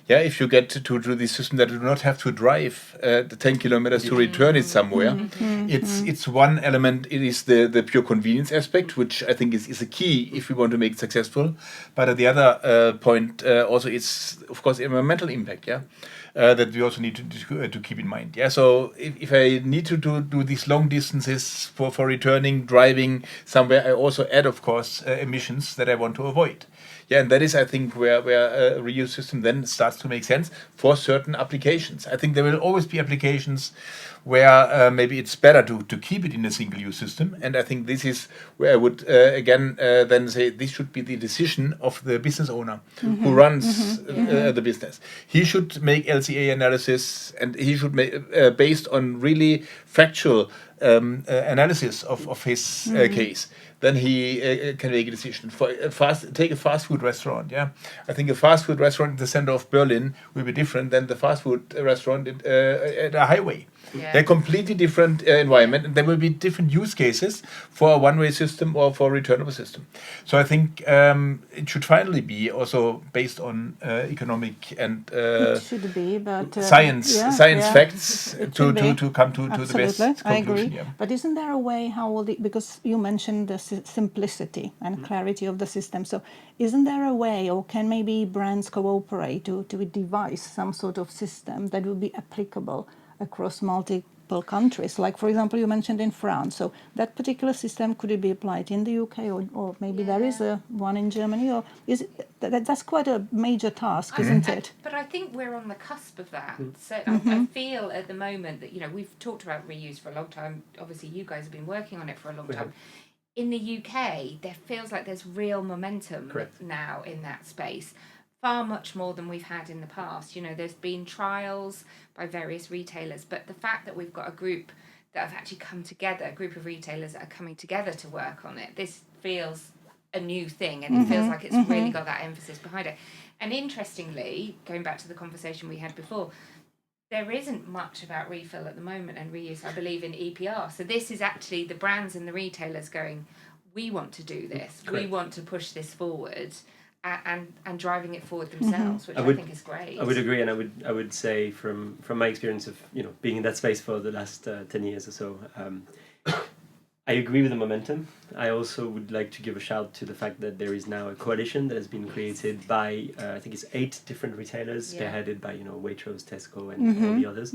Yeah, if you get to do the system that you do not have to drive the 10 kilometers to return it somewhere, it's one element. It is the pure convenience aspect, which I think is a key if we want to make it successful. But at the other point, also it's of course environmental impact. That we also need to keep in mind. Yeah, so if I need to do these long distances for returning, driving somewhere, I also add, of course, emissions that I want to avoid. Yeah, and that is, I think, where a reuse system then starts to make sense for certain applications. I think there will always be applications where maybe it's better to keep it in a single-use system. And I think this is where I would, again, then say this should be the decision of the business owner who runs the business. He should make LCA analysis, and he should make, based on really factual analysis of his case. Then he can make a decision. Take a fast food restaurant. Yeah, I think a fast food restaurant in the center of Berlin will be different than the fast food restaurant at a highway. Yeah. They're completely different environment, and there will be different use cases for a one-way system or for a returnable system. So I think it should finally be also based on economic and it should be, but science facts to come to the best conclusion. I agree. Yeah. But isn't there a way how will because you mentioned the simplicity and clarity of the system. So isn't there a way, or can maybe brands cooperate to devise some sort of system that will be applicable across multiple countries? Like, for example, you mentioned in France. So that particular system, could it be applied in the UK, or maybe there is one in Germany? Or is it, that's quite a major task, isn't it? But I think we're on the cusp of that. So I feel at the moment that, we've talked about reuse for a long time. Obviously, you guys have been working on it for a long time. In the UK, there feels like there's real momentum now in that space. Far much more than we've had in the past. There's been trials by various retailers, but the fact that we've got a group that have actually come together, a group of retailers that are coming together to work on it, this feels a new thing, and it feels like it's really got that emphasis behind it. And interestingly, going back to the conversation we had before, there isn't much about refill at the moment and reuse, I believe, in EPR. So this is actually the brands and the retailers going, we want to do this, we want to push this forward, and driving it forward themselves, which I think is great. I would agree, and I would say from my experience of being in that space for the last 10 years or so, I agree with the momentum. I also would like to give a shout to the fact that there is now a coalition that has been created by I think it's 8 different retailers, spearheaded by Waitrose, Tesco, and all the others.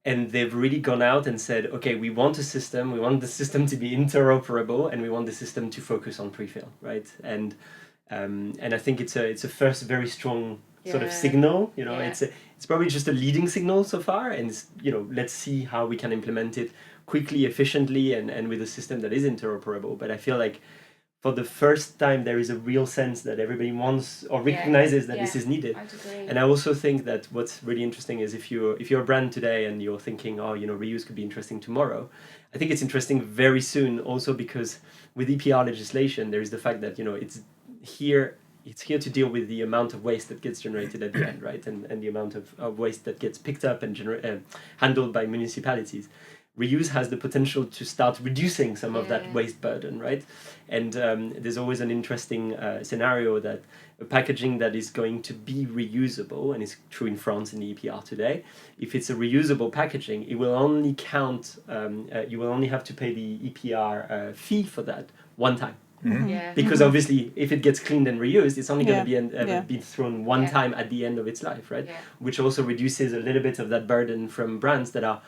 And they've really gone out and said, okay, we want a system. We want the system to be interoperable, and we want the system to focus on pre-fill, right? And I think it's a first very strong sort of signal. It's probably just a leading signal so far, and let's see how we can implement it quickly, efficiently, and with a system that is interoperable. But I feel like for the first time there is a real sense that everybody wants or recognizes that this is needed. And I also think that what's really interesting is if you're a brand today and you're thinking, reuse could be interesting tomorrow, I think it's interesting very soon also, because with EPR legislation there is the fact that it's here to deal with the amount of waste that gets generated at the end, right? And the amount of waste that gets picked up and handled by municipalities. Reuse has the potential to start reducing some of that waste burden, right? And there's always an interesting scenario that a packaging that is going to be reusable, and it's true in France in the EPR today, if it's a reusable packaging, it will only count, you will only have to pay the EPR fee for that one time. Because obviously if it gets cleaned and reused, it's only going to be thrown one time at the end of its life, right? Which also reduces a little bit of that burden from brands that are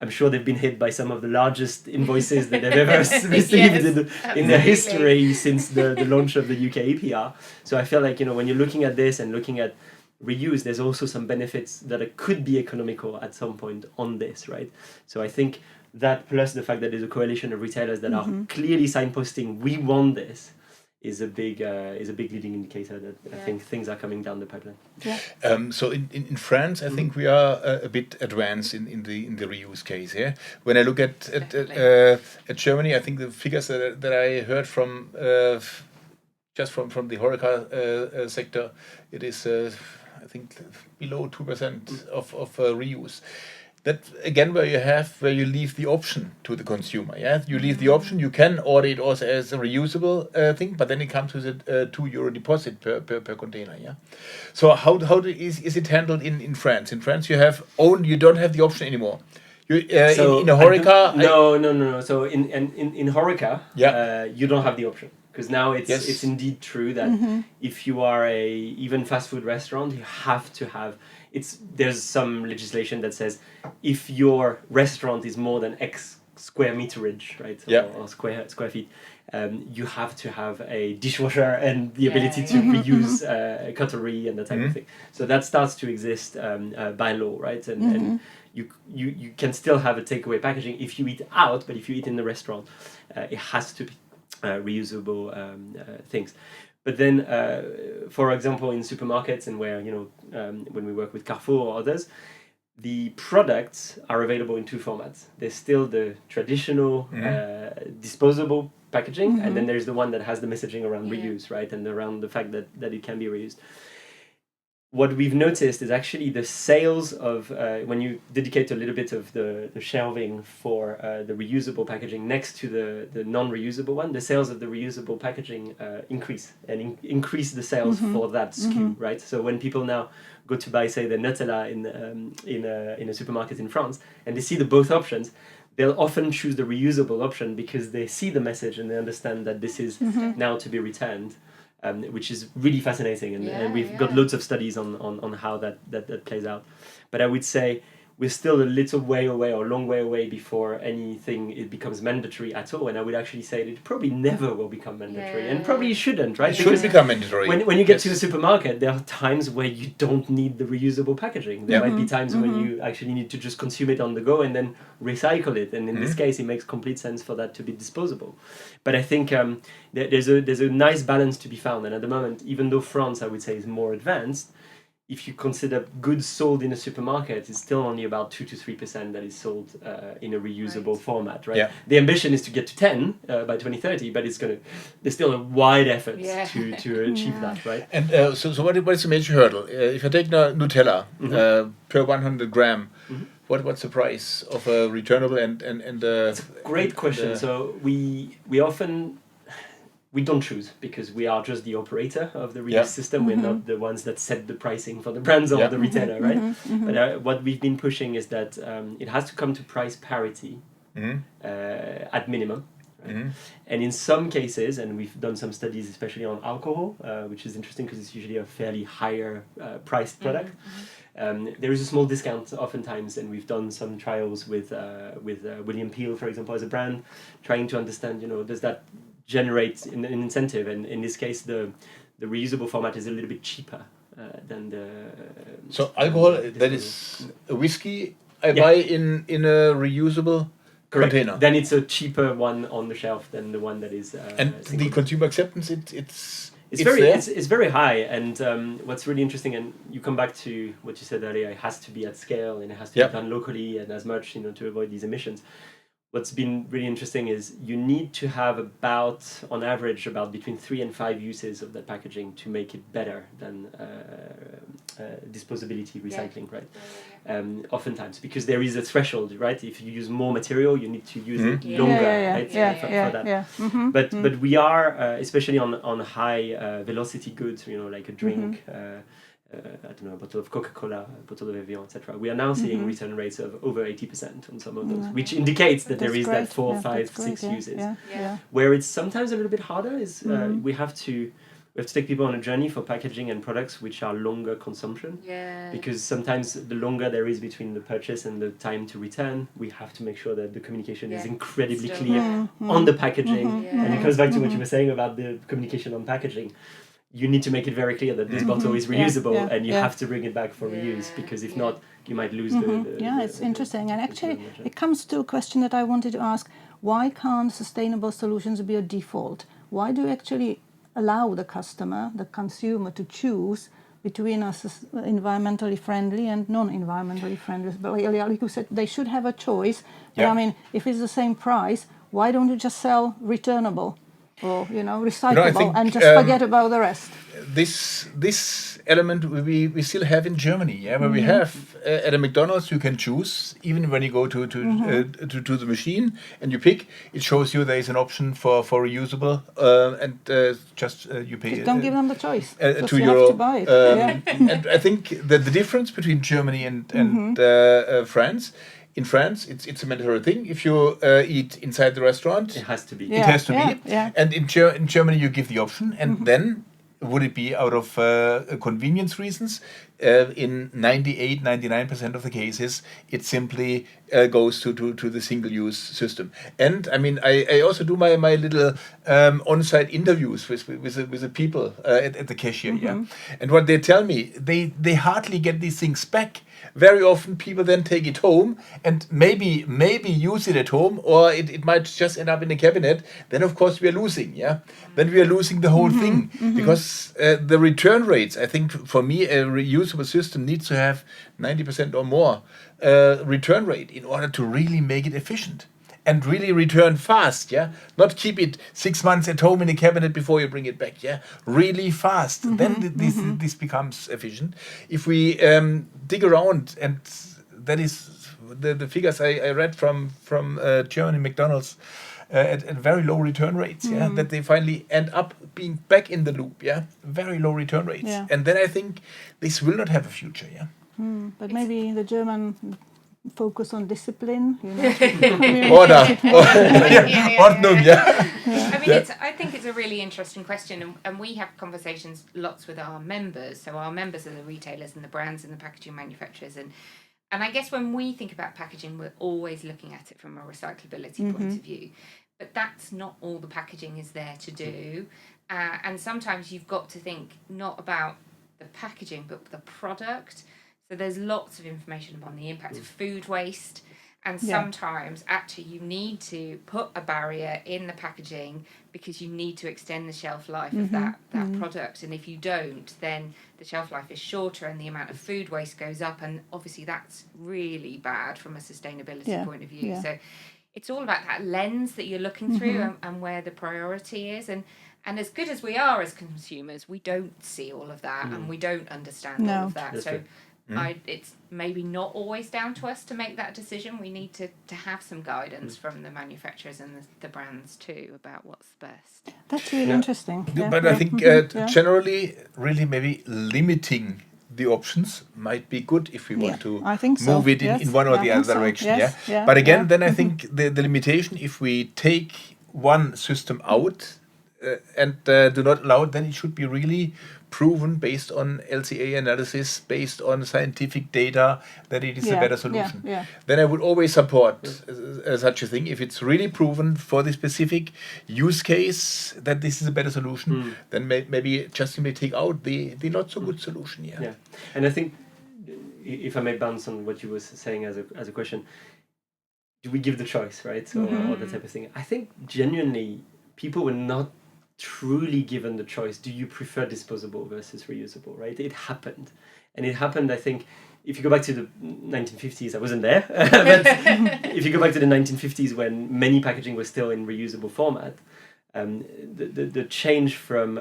I'm sure they've been hit by some of the largest invoices that they've ever received in their history since the launch of the UK OPRL. So I feel like, when you're looking at this and looking at reuse, there's also some benefits that could be economical at some point on this, right? So I think that plus the fact that there's a coalition of retailers that are clearly signposting, we want this, is a big leading indicator that I think things are coming down the pipeline. Yeah. So in France, I think we are a bit advanced in the reuse case. Yeah. When I look at Germany, I think the figures that I heard from just from the HoReCa sector, it is I think below 2% of reuse. That again, where you leave the option to the consumer. Yeah, you leave the option. You can order it also as a reusable thing, but then it comes with a €2 deposit per container. Yeah. So is it handled in France? In France, you don't have the option anymore. In a HoReCa. No. So in HoReCa, you don't have the option. Because now it's indeed true that if you are even fast food restaurant, you have to have. There's some legislation that says if your restaurant is more than X square meterage, right, or square feet, you have to have a dishwasher and the ability to reuse cutlery and that type of thing. So that starts to exist by law, right? And you can still have a takeaway packaging if you eat out, but if you eat in the restaurant, it has to be reusable things. But then, for example, in supermarkets and where, when we work with Carrefour or others, the products are available in two formats. There's still the traditional disposable packaging, and then there's the one that has the messaging around reuse, right? And around the fact that it can be reused. What we've noticed is actually the sales of, when you dedicate a little bit of the shelving for the reusable packaging next to the non-reusable one, the sales of the reusable packaging increase and increase the sales for that SKU, right? So when people now go to buy, say, the Nutella in a supermarket in France, and they see the both options, they'll often choose the reusable option because they see the message and they understand that this is now to be returned. Which is really fascinating, and we've got loads of studies on how that plays out. But I would say we're still a little way away or a long way away before it becomes mandatory at all. And I would actually say that it probably never will become mandatory, and probably shouldn't, right? It should become mandatory. When you get to the supermarket, there are times where you don't need the reusable packaging. There might be times when you actually need to just consume it on the go and then recycle it. And in this case, it makes complete sense for that to be disposable. But I think there's a nice balance to be found. And at the moment, even though France, I would say, is more advanced, if you consider goods sold in a supermarket, it's still only about 2 to 3% that is sold in a reusable format, right? Yeah. The ambition is to get to 10 by 2030, but there's still a wide effort to achieve that, right? And so what is the major hurdle? If I take Nutella per 100 gram, what's the price of a returnable and It's a great question. So we often. We don't choose because we are just the operator of the reuse system. We're not the ones that set the pricing for the brands or the retailer, right? But what we've been pushing is that it has to come to price parity at minimum. Right? And in some cases, and we've done some studies, especially on alcohol, which is interesting because it's usually a fairly higher priced product. There is a small discount oftentimes, and we've done some trials with William Peel, for example, as a brand, trying to understand, does that generate an incentive, and in this case the reusable format is a little bit cheaper than the so alcohol that is a whiskey I buy in a reusable container. Then it's a cheaper one on the shelf than the one that is and the consumer acceptance it's very high, and what's really interesting, and you come back to what you said earlier, it has to be at scale and it has to be done locally and as much to avoid these emissions. What's been really interesting is you need to have on average, between 3 and 5 uses of that packaging to make it better than disposability recycling, right? Oftentimes, because there is a threshold, right? If you use more material, you need to use it longer, for that. But we are, especially on high velocity goods, like a drink. I don't know, a bottle of Coca-Cola, a bottle of Behaviour, etc. We are now seeing return rates of over 80% on some of those, which indicates that there is that 4, 5, 6 uses. Where it's sometimes a little bit harder is we have to we have to take people on a journey for packaging and products which are longer consumption. Yeah. Because sometimes the longer there is between the purchase and the time to return, we have to make sure that the communication is incredibly clear on the packaging. And it comes back to what you were saying about the communication on packaging. You need to make it very clear that this bottle is reusable and you have to bring it back for reuse, because if not, you might lose it's interesting. And actually, it comes to a question that I wanted to ask. Why can't sustainable solutions be a default? Why do you actually allow the customer, the consumer, to choose between us environmentally friendly and non-environmentally friendly? But like you said, they should have a choice. But I mean, if it's the same price, why don't you just sell returnable? Or recyclable, and just forget about the rest. This element we still have in Germany, where we have at a McDonald's you can choose, even when you go to the machine and you pick, it shows you there is an option for reusable, and you pay. Just don't give them the choice. €2. You have to buy it. And I think that the difference between Germany and France. In France, it's a mandatory thing. If you eat inside the restaurant, it has to be. It has to be. And in Germany, you give the option. And then, would it be out of convenience reasons? In 99% of the cases, it simply goes to the single-use system. And I mean, I also do my little on-site interviews with the people at the cashier. And what they tell me, they hardly get these things back. Very often people then take it home and maybe use it at home, or it might just end up in a cabinet. Then of course we are losing, Then we are losing the whole thing, because the return rates, I think for me a reusable system needs to have 90% or more return rate in order to really make it efficient. And really return fast, Not keep it 6 months at home in a cabinet before you bring it back, Really fast. Then this becomes efficient. If we dig around, and that is the figures I read from Germany McDonald's at very low return rates, that they finally end up being back in the loop, Very low return rates. And then I think this will not have a future, But maybe the German focus on discipline, Ordnung, I mean, I think it's a really interesting question, and we have conversations lots with our members. So our members are the retailers and the brands and the packaging manufacturers, and I guess when we think about packaging, we're always looking at it from a recyclability point of view. But that's not all the packaging is there to do, and sometimes you've got to think not about the packaging but the product. So there's lots of information upon the impact of food waste, and sometimes actually you need to put a barrier in the packaging because you need to extend the shelf life of that product, and if you don't, then the shelf life is shorter and the amount of food waste goes up, and obviously that's really bad from a sustainability point of view. So it's all about that lens that you're looking through and where the priority is, and as good as we are as consumers, we don't see all of that and we don't understand all of that. That's so right. it's maybe not always down to us to make that decision. We need to have some guidance from the manufacturers and the brands too about what's best. That's really interesting. But I think generally, really maybe limiting the options might be good if we want to move it in one or the other direction. But again, then I think the limitation, if we take one system out and do not allow it, then it should be really proven based on LCA analysis, based on scientific data, that it is a better solution. Then I would always support such a thing. If it's really proven for the specific use case that this is a better solution, then maybe just you may take out the not so good solution. Yeah, and I think, if I may bounce on what you were saying as a question, do we give the choice, right? So, or that type of thing. I think genuinely people were not truly given the choice. Do you prefer disposable versus reusable, right? It happened, I think, if you go back to the 1950s, I wasn't there, but if you go back to the 1950s when many packaging was still in reusable format, the change from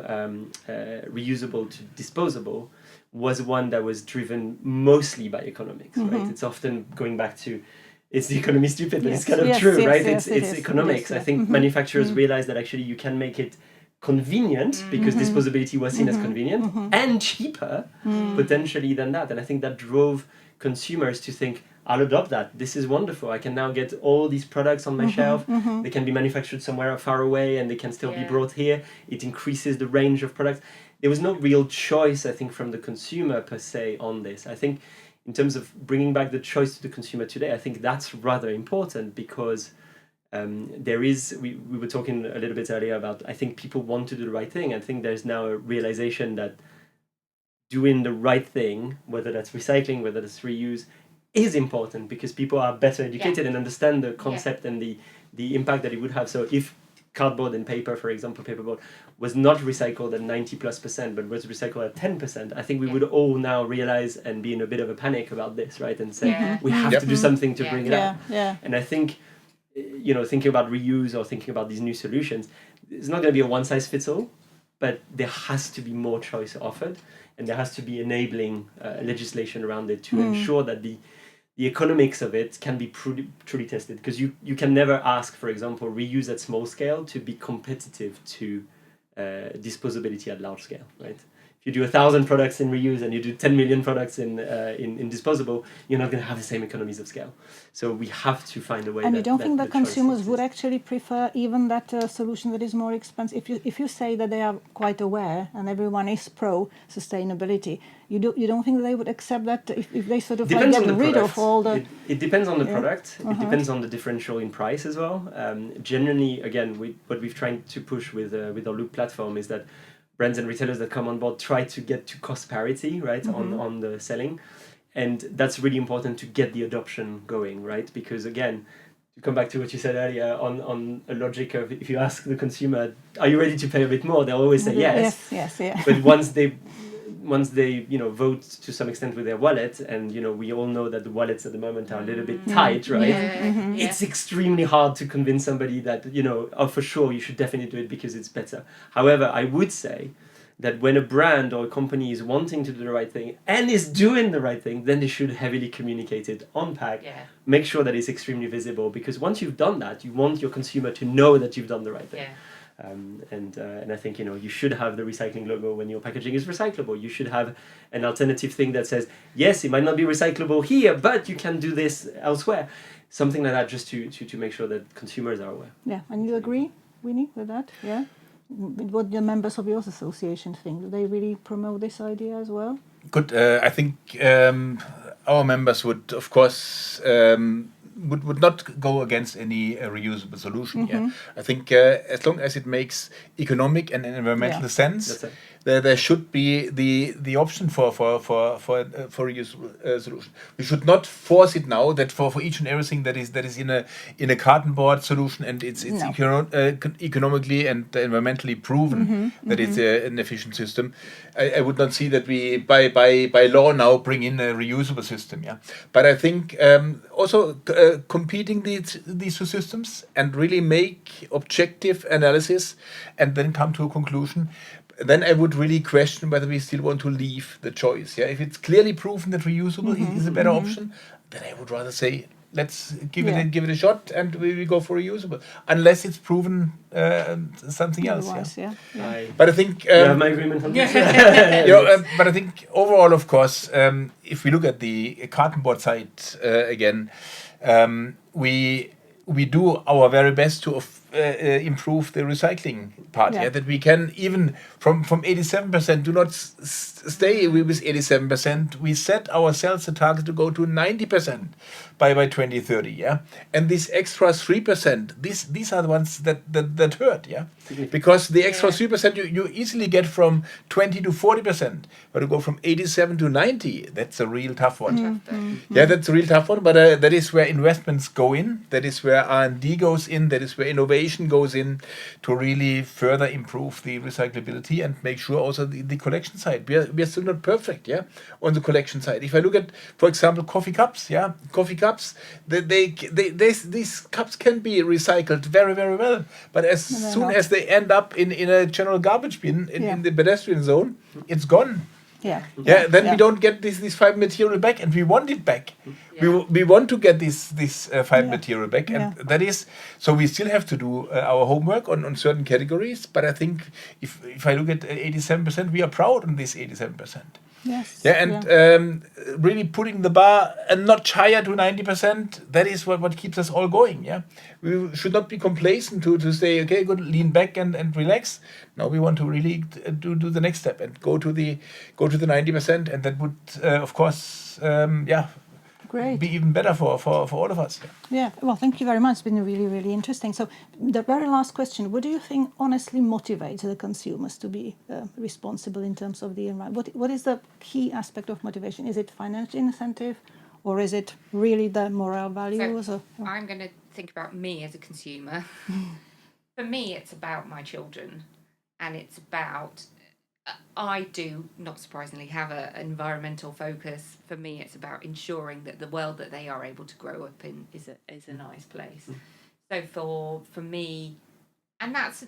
reusable to disposable was one that was driven mostly by economics, right? It's often going back to, it's the economy stupid, but it's kind of true, right? It's economics. I think manufacturers realize that actually you can make it convenient because disposability was seen as convenient and cheaper potentially than that, and I think that drove consumers to think, I'll adopt that, this is wonderful, I can now get all these products on my shelf, they can be manufactured somewhere far away and they can still be brought here, it increases the range of products. there was no real choice, I think, from the consumer per se on this. I think in terms of bringing back the choice to the consumer today, I think that's rather important because there is, we were talking a little bit earlier about, I think people want to do the right thing. I think there's now a realization that doing the right thing, whether that's recycling, whether that's reuse, is important because people are better educated and understand the concept and the impact that it would have. So if cardboard and paper, for example, paperboard, was not recycled at 90+%, but was recycled at 10%, I think we would all now realize and be in a bit of a panic about this, right? And say, we have to do something to bring it up. And I think, you know, thinking about reuse or thinking about these new solutions, it's not going to be a one-size-fits-all, but there has to be more choice offered, and there has to be enabling legislation around it to ensure that the economics of it can be truly tested, because you can never ask, for example, reuse at small scale to be competitive to disposability at large scale, right? If you do 1,000 products in reuse and you do 10 million products in disposable, you're not going to have the same economies of scale. So we have to find a way. And you don't think that consumers would actually prefer even that solution that is more expensive? If you say that they are quite aware and everyone is pro sustainability, you don't think that they would accept that if they sort of like, get rid of all the... It depends on the product. It depends on the differential in price as well. Generally, again, what we've tried to push with our Loop platform is that brands and retailers that come on board try to get to cost parity, right, on the selling. And that's really important to get the adoption going, right? Because again, to come back to what you said earlier on a logic of, if you ask the consumer, are you ready to pay a bit more? They'll always say yes. Yes, yeah. But once they vote to some extent with their wallet, and we all know that the wallets at the moment are a little bit tight, right? It's extremely hard to convince somebody that oh, for sure you should definitely do it because it's better. However, I would say that when a brand or a company is wanting to do the right thing and is doing the right thing, then they should heavily communicate it on pack. Make sure that it's extremely visible, because once you've done that, you want your consumer to know that you've done the right thing. And I think you should have the recycling logo when your packaging is recyclable. You should have an alternative thing that says, yes, it might not be recyclable here, but you can do this elsewhere. Something like that, just to make sure that consumers are aware. Yeah, and you agree, Winnie, with that? Yeah. What the members of your association think? Do they really promote this idea as well? Good. I think our members would, of course, would not go against any reusable solution. I think as long as it makes economic and environmental sense, there should be the option for reusable solution. We should not force it now that for each and everything that is in a carton board solution and it's economically and environmentally proven that it's an efficient system. I would not see that we by law now bring in a reusable system. But I think also competing these two systems and really make objective analysis and then come to a conclusion. Then I would really question whether we still want to leave the choice. If it's clearly proven that reusable is a better option, then I would rather say let's give it a shot and we go for reusable, unless it's proven something else. But I think you have my agreement on this. But I think overall, of course, if we look at the carton board side again, we do our very best to improve the recycling part. That we can, even from 87%, do not stay with 87%. We set ourselves a target to go to 90% by 2030. And this extra 3%, these are the ones that hurt. Because the extra 3% you easily get from 20 to 40%, but to go from 87 to 90, that's a real tough one. That's a real tough one. But that is where investments go in. That is where R&D goes in. That is where innovation goes in to really further improve the recyclability and make sure also the collection side. We are still not perfect, on the collection side. If I look at, for example, coffee cups, these cups can be recycled very, very well. But as soon as they end up in a general garbage bin in the pedestrian zone, it's gone. Then we don't get this fiber material back, and we want it back. We want to get this fiber material back, and that is so. We still have to do our homework on certain categories. But I think if I look at 87%, we are proud on this 87%. Yes. Yeah, and really putting the bar a notch higher to 90%, that is what keeps us all going. Yeah, we should not be complacent to say, okay, good, lean back and relax. No, we want to really do the next step and go to the 90%, and that would, of course, Great. be even better for all of us. Yeah, well, thank you very much. It's been really, really interesting. So the very last question, what do you think honestly motivates the consumers to be responsible in terms of the environment? What is the key aspect of motivation? Is it financial incentive, or is it really the moral values? So I'm going to think about me as a consumer. For me, it's about my children, and it's about... I do, not surprisingly, have an environmental focus. For me, it's about ensuring that the world that they are able to grow up in is a nice place. So for me, and that's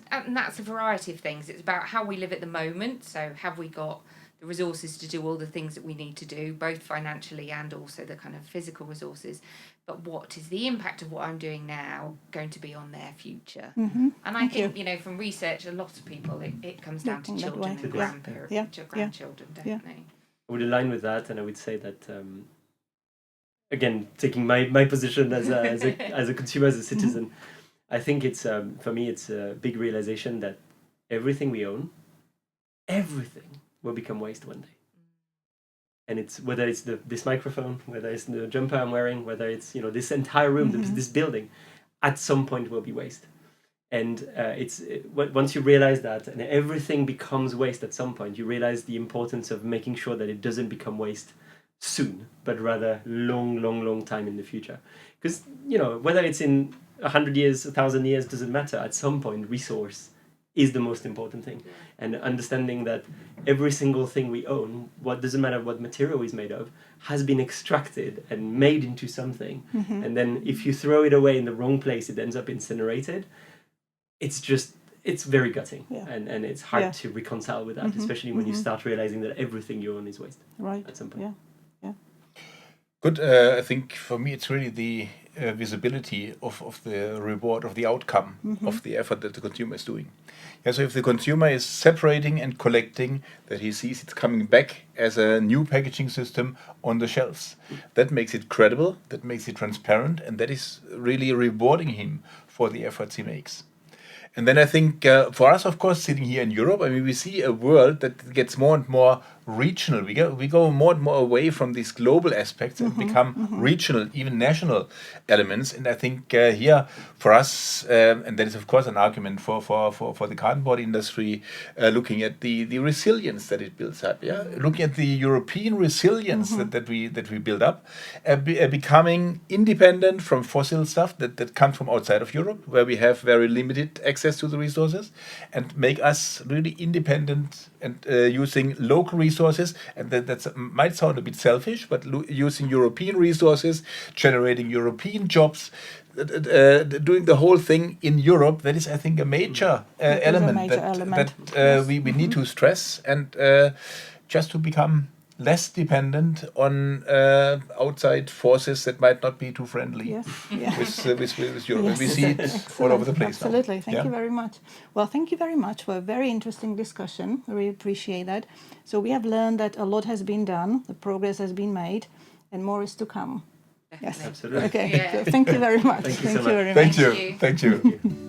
a variety of things. It's about how we live at the moment. So have we got the resources to do all the things that we need to do, both financially and also the kind of physical resources? But what is the impact of what I'm doing now going to be on their future? And I think, from research, a lot of people, it comes down to children and grandchildren, definitely. I would align with that, and I would say that, again, taking my position as a consumer, as a citizen, I think it's, for me, it's a big realization that everything we own, everything will become waste one day. And it's whether it's this microphone, whether it's the jumper I'm wearing, whether it's this entire room, this building, at some point will be waste. And once you realize that, and everything becomes waste at some point, you realize the importance of making sure that it doesn't become waste soon, but rather long time in the future. Because whether it's in 100 years, 1,000 years, doesn't matter. At some point, resource is the most important thing. And understanding that every single thing we own, doesn't matter what material is made of, has been extracted and made into something. And then if you throw it away in the wrong place, it ends up incinerated. It's very gutting. And it's hard to reconcile with that, especially when you start realizing that everything you own is waste at some point. Good. I think for me, it's really the visibility of the reward, of the outcome of the effort that the consumer is doing. Yeah, so if the consumer is separating and collecting, that he sees it's coming back as a new packaging system on the shelves, that makes it credible, that makes it transparent, and that is really rewarding him for the efforts he makes. And then I think for us, of course, sitting here in Europe, I mean, we see a world that gets more and more regional. We go more and more away from these global aspects and become regional, even national elements. And I think here for us, and that is of course an argument for the cardboard industry, looking at the resilience that it builds up. Yeah, looking at the European resilience that we build up, becoming independent from fossil stuff that comes from outside of Europe, where we have very limited access to the resources, and make us really independent and using local resources, and that might sound a bit selfish, but using European resources, generating European jobs, doing the whole thing in Europe. That is, I think, a major element that we need to stress, and just to become less dependent on outside forces that might not be too friendly with Europe. And we see it all over the place. Absolutely. Now. Thank you very much. Well, thank you very much for a very interesting discussion. I really appreciate that. So we have learned that a lot has been done, the progress has been made, and more is to come. Definitely. Yes. Absolutely. Okay. So thank you very much. Thank you so much. Very much. Thank you.